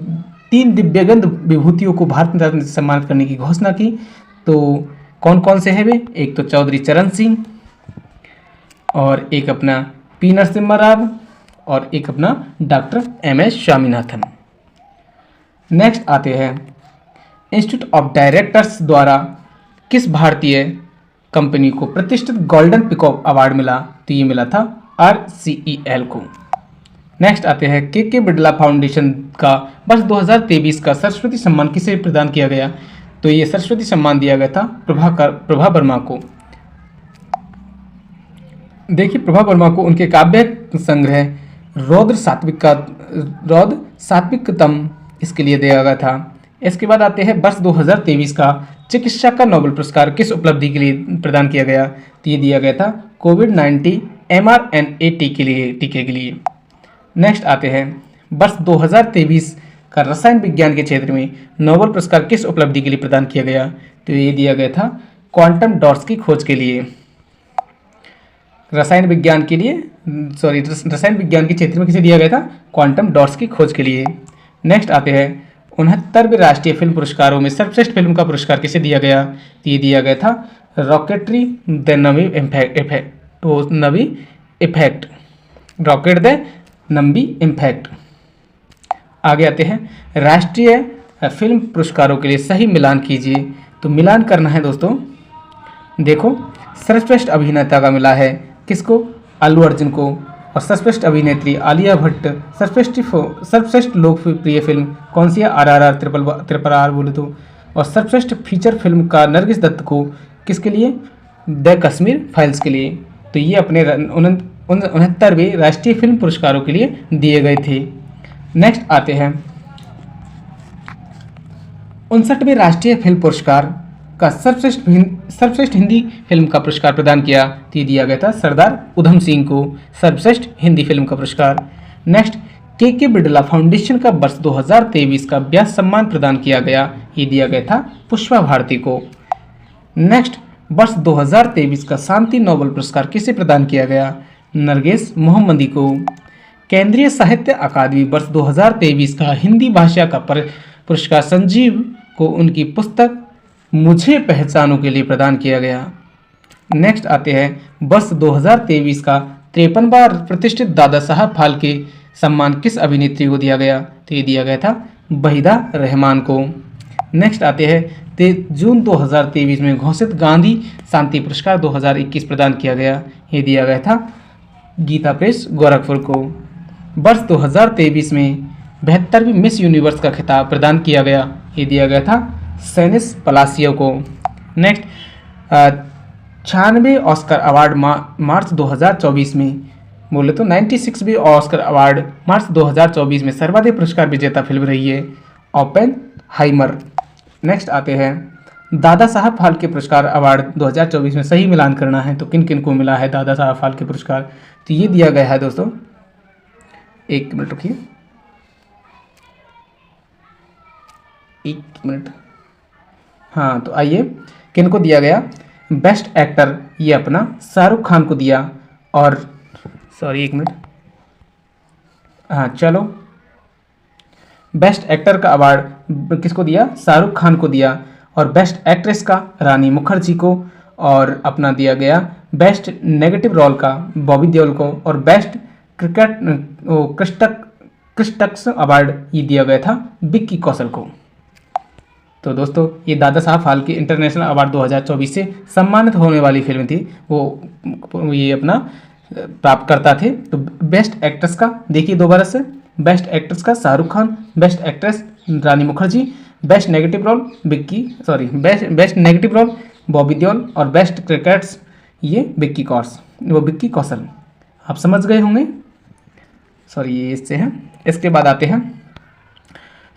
3 दिव्यांग विभूतियों को भारत रत्न से सम्मानित करने की घोषणा की। तो कौन कौन से हैं वे, एक तो चौधरी चरण सिंह और एक अपना पी नरसिम्हा राव और एक अपना डॉक्टर एम.एस. स्वामीनाथन। नेक्स्ट आते हैं इंस्टीट्यूट ऑफ डायरेक्टर्स द्वारा किस भारतीय कंपनी को प्रतिष्ठित गोल्डन पिकॉक अवार्ड मिला? तो ये मिला था RCEL को। नेक्स्ट आते हैं के बिड़ला फाउंडेशन का वर्ष 2023 का सरस्वती सम्मान किसे प्रदान किया गया? तो ये सरस्वती सम्मान दिया गया था प्रभा वर्मा को। देखिए, प्रभा वर्मा को उनके काव्य संग्रह रौद्र सात्विकतम इसके लिए दिया गया था। इसके बाद आते हैं वर्ष 2023 का चिकित्सा का नोबेल पुरस्कार किस उपलब्धि के लिए प्रदान किया गया? तो ये दिया गया था कोविड-19 mRNA टीके के लिए। नेक्स्ट आते हैं वर्ष 2023 का रसायन विज्ञान के क्षेत्र में नोबेल पुरस्कार किस उपलब्धि के लिए प्रदान किया गया? तो ये दिया गया था क्वांटम डॉट्स की खोज के लिए। रसायन विज्ञान के क्षेत्र में किसे दिया गया था? क्वांटम डॉट्स की खोज के लिए। नेक्स्ट आते हैं 69वें राष्ट्रीय फिल्म पुरस्कारों में सर्वश्रेष्ठ फिल्म का पुरस्कार किसे दिया गया? तो ये दिया गया था rocketry the Nambi effect, rocket the Nambi impact. आगे आते हैं राष्ट्रीय फिल्म पुरस्कारों के लिए सही मिलान कीजिए। तो मिलान करना है दोस्तों। देखो, सर्वश्रेष्ठ अभिनेता का मिला है किसको? अल्लू अर्जुन को। और सर्वश्रेष्ठ अभिनेत्री आलिया भट्ट। सर्वश्रेष्ठ लोकप्रिय फिल्म कौन सी है? RRR ट्रिपल आर बोले तो। और सर्वश्रेष्ठ फीचर फिल्म का नरगिस दत्त को किसके लिए? द कश्मीर फाइल्स के लिए। तो ये अपने 69वें राष्ट्रीय फिल्म पुरस्कारों के लिए दिए गए थे। नेक्स्ट आते हैं 59वें राष्ट्रीय फिल्म पुरस्कार का सर्वश्रेष्ठ हिंदी फिल्म का पुरस्कार प्रदान किया। तो ये दिया गया था सरदार उधम सिंह को सर्वश्रेष्ठ हिंदी फिल्म का पुरस्कार। नेक्स्ट के बिड़ला फाउंडेशन का वर्ष 2023 का व्यास सम्मान प्रदान किया गया। ये दिया गया था पुष्पा भारती को। नेक्स्ट वर्ष 2023 का शांति नोबेल पुरस्कार किसे प्रदान किया गया? नरगिस मोहम्मदी को। केंद्रीय साहित्य अकादमी वर्ष 2023 का हिंदी भाषा का पुरस्कार संजीव को उनकी पुस्तक मुझे पहचानों के लिए प्रदान किया गया। नेक्स्ट आते हैं वर्ष 2023 का 53वां प्रतिष्ठित दादा साहब फाल्के सम्मान किस अभिनेत्री को दिया गया? तो ये दिया गया था वहीदा रहमान को। नेक्स्ट आते हैं 23 जून 2023 में घोषित गांधी शांति पुरस्कार 2021 प्रदान किया गया। ये दिया गया था गीता प्रेस गोरखपुर को। वर्ष 2023 में 72वीं मिस यूनिवर्स का खिताब प्रदान किया गया। ये दिया गया था सेनिस पलासियो को। नेक्स्ट 96वें ऑस्कर अवार्ड मार्च 2024 में बोले तो 96वें ऑस्कर अवार्ड मार्च 2024 में सर्वाधिक पुरस्कार विजेता फिल्म रही है ओपेनहाइमर। नेक्स्ट आते हैं दादा साहब फाल्के पुरस्कार अवार्ड 2024 में सही मिलान करना है। तो किन किन को मिला है दादा साहब फाल्के पुरस्कार? तो ये दिया गया है दोस्तों, एक मिनट रुकिए, एक मिनट। हाँ, तो आइए किन को दिया गया? बेस्ट एक्टर ये अपना शाहरुख खान को दिया। और एक मिनट, हाँ चलो, बेस्ट एक्टर का अवार्ड किसको दिया? शाहरुख खान को दिया। और बेस्ट एक्ट्रेस का रानी मुखर्जी को। और अपना दिया गया बेस्ट नेगेटिव रोल का बॉबी देओल को। और बेस्ट क्रिस्टक्स अवार्ड ये दिया गया था विक्की कौशल को। तो दोस्तों, ये दादा साहब फाल्के इंटरनेशनल अवार्ड 2024 से सम्मानित होने वाली फिल्म थी, वो ये अपना प्राप्त करता थे। तो बेस्ट एक्ट्रेस का देखिए दोबारा से, बेस्ट एक्ट्रेस का Shahrukh Khan, best actress Rani Mukherjee, best negative role best negative role Bobby Deol और बेस्ट क्रिकेट्स ये विक्की कौशल। आप समझ गए होंगे। ये इससे हैं। इसके बाद आते हैं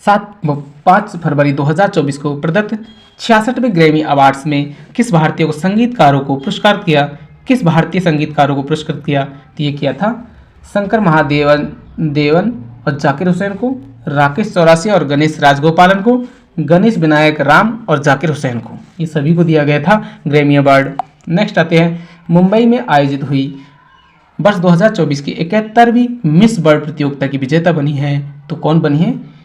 5 फरवरी 2024 को प्रदत्त 66वें ग्रैमी अवार्ड्स में किस भारतीय संगीतकारों को पुरस्कृत किया? तो ये किया था शंकर महादेवन और जाकिर हुसैन को, राकेश चौरासिया और गणेश राजगोपालन को, गणेश विनायक राम और जाकिर हुसैन को। ये सभी को दिया गया था ग्रैमी अवार्ड। नेक्स्ट आते हैं मुंबई में आयोजित हुई वर्ष 2024 की 71वीं मिस वर्ल्ड प्रतियोगिता की विजेता बनी है। तो कौन बनी है?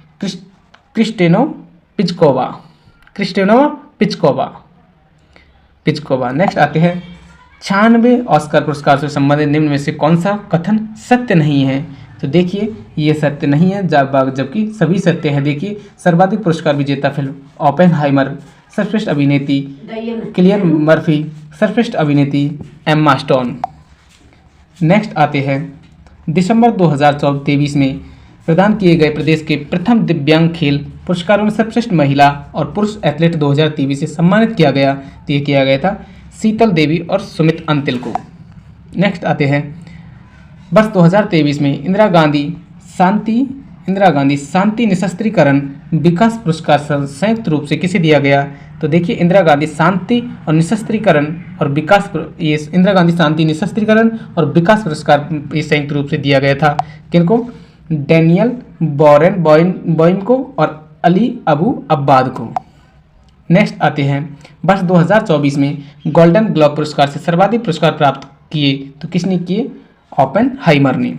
क्रिस्टेनो पिचकोवा। नेक्स्ट आते हैं 96 ऑस्कर पुरस्कार से संबंधित निम्न में से कौन सा कथन सत्य नहीं है? तो देखिए ये सत्य नहीं है, जबकि सभी सत्य है। देखिए सर्वाधिक पुरस्कार विजेता फिल्म ओपेनहाइमर, सर्वश्रेष्ठ अभिनेत्री किलियन मर्फी, सर्वश्रेष्ठ अभिनेत्री एम्मा स्टोन। नेक्स्ट आते हैं दिसंबर 2023 में प्रदान किए गए प्रदेश के प्रथम दिव्यांग खेल पुरस्कारों में सर्वश्रेष्ठ महिला और पुरुष एथलीट 2023 से सम्मानित किया गया। तो ये किया गया था शीतल देवी और सुमित अंतिल को। नेक्स्ट आते हैं वर्ष 2023 में इंदिरा गांधी शांति निशस्त्रीकरण विकास पुरस्कार संयुक्त रूप से किसे दिया गया। तो देखिए इंदिरा गांधी शांति और निशस्त्रीकरण और विकास, ये इंदिरा गांधी शांति निशस्त्रीकरण और विकास पुरस्कार ये संयुक्त रूप से दिया गया था किनको, डैनियल बॉयन को और अली अबू अब्बाद को। नेक्स्ट आते हैं वर्ष 2024 में गोल्डन ग्लोब पुरस्कार से सर्वाधिक पुरस्कार प्राप्त किए। तो किसने किए, ओपेनहाइमर ने।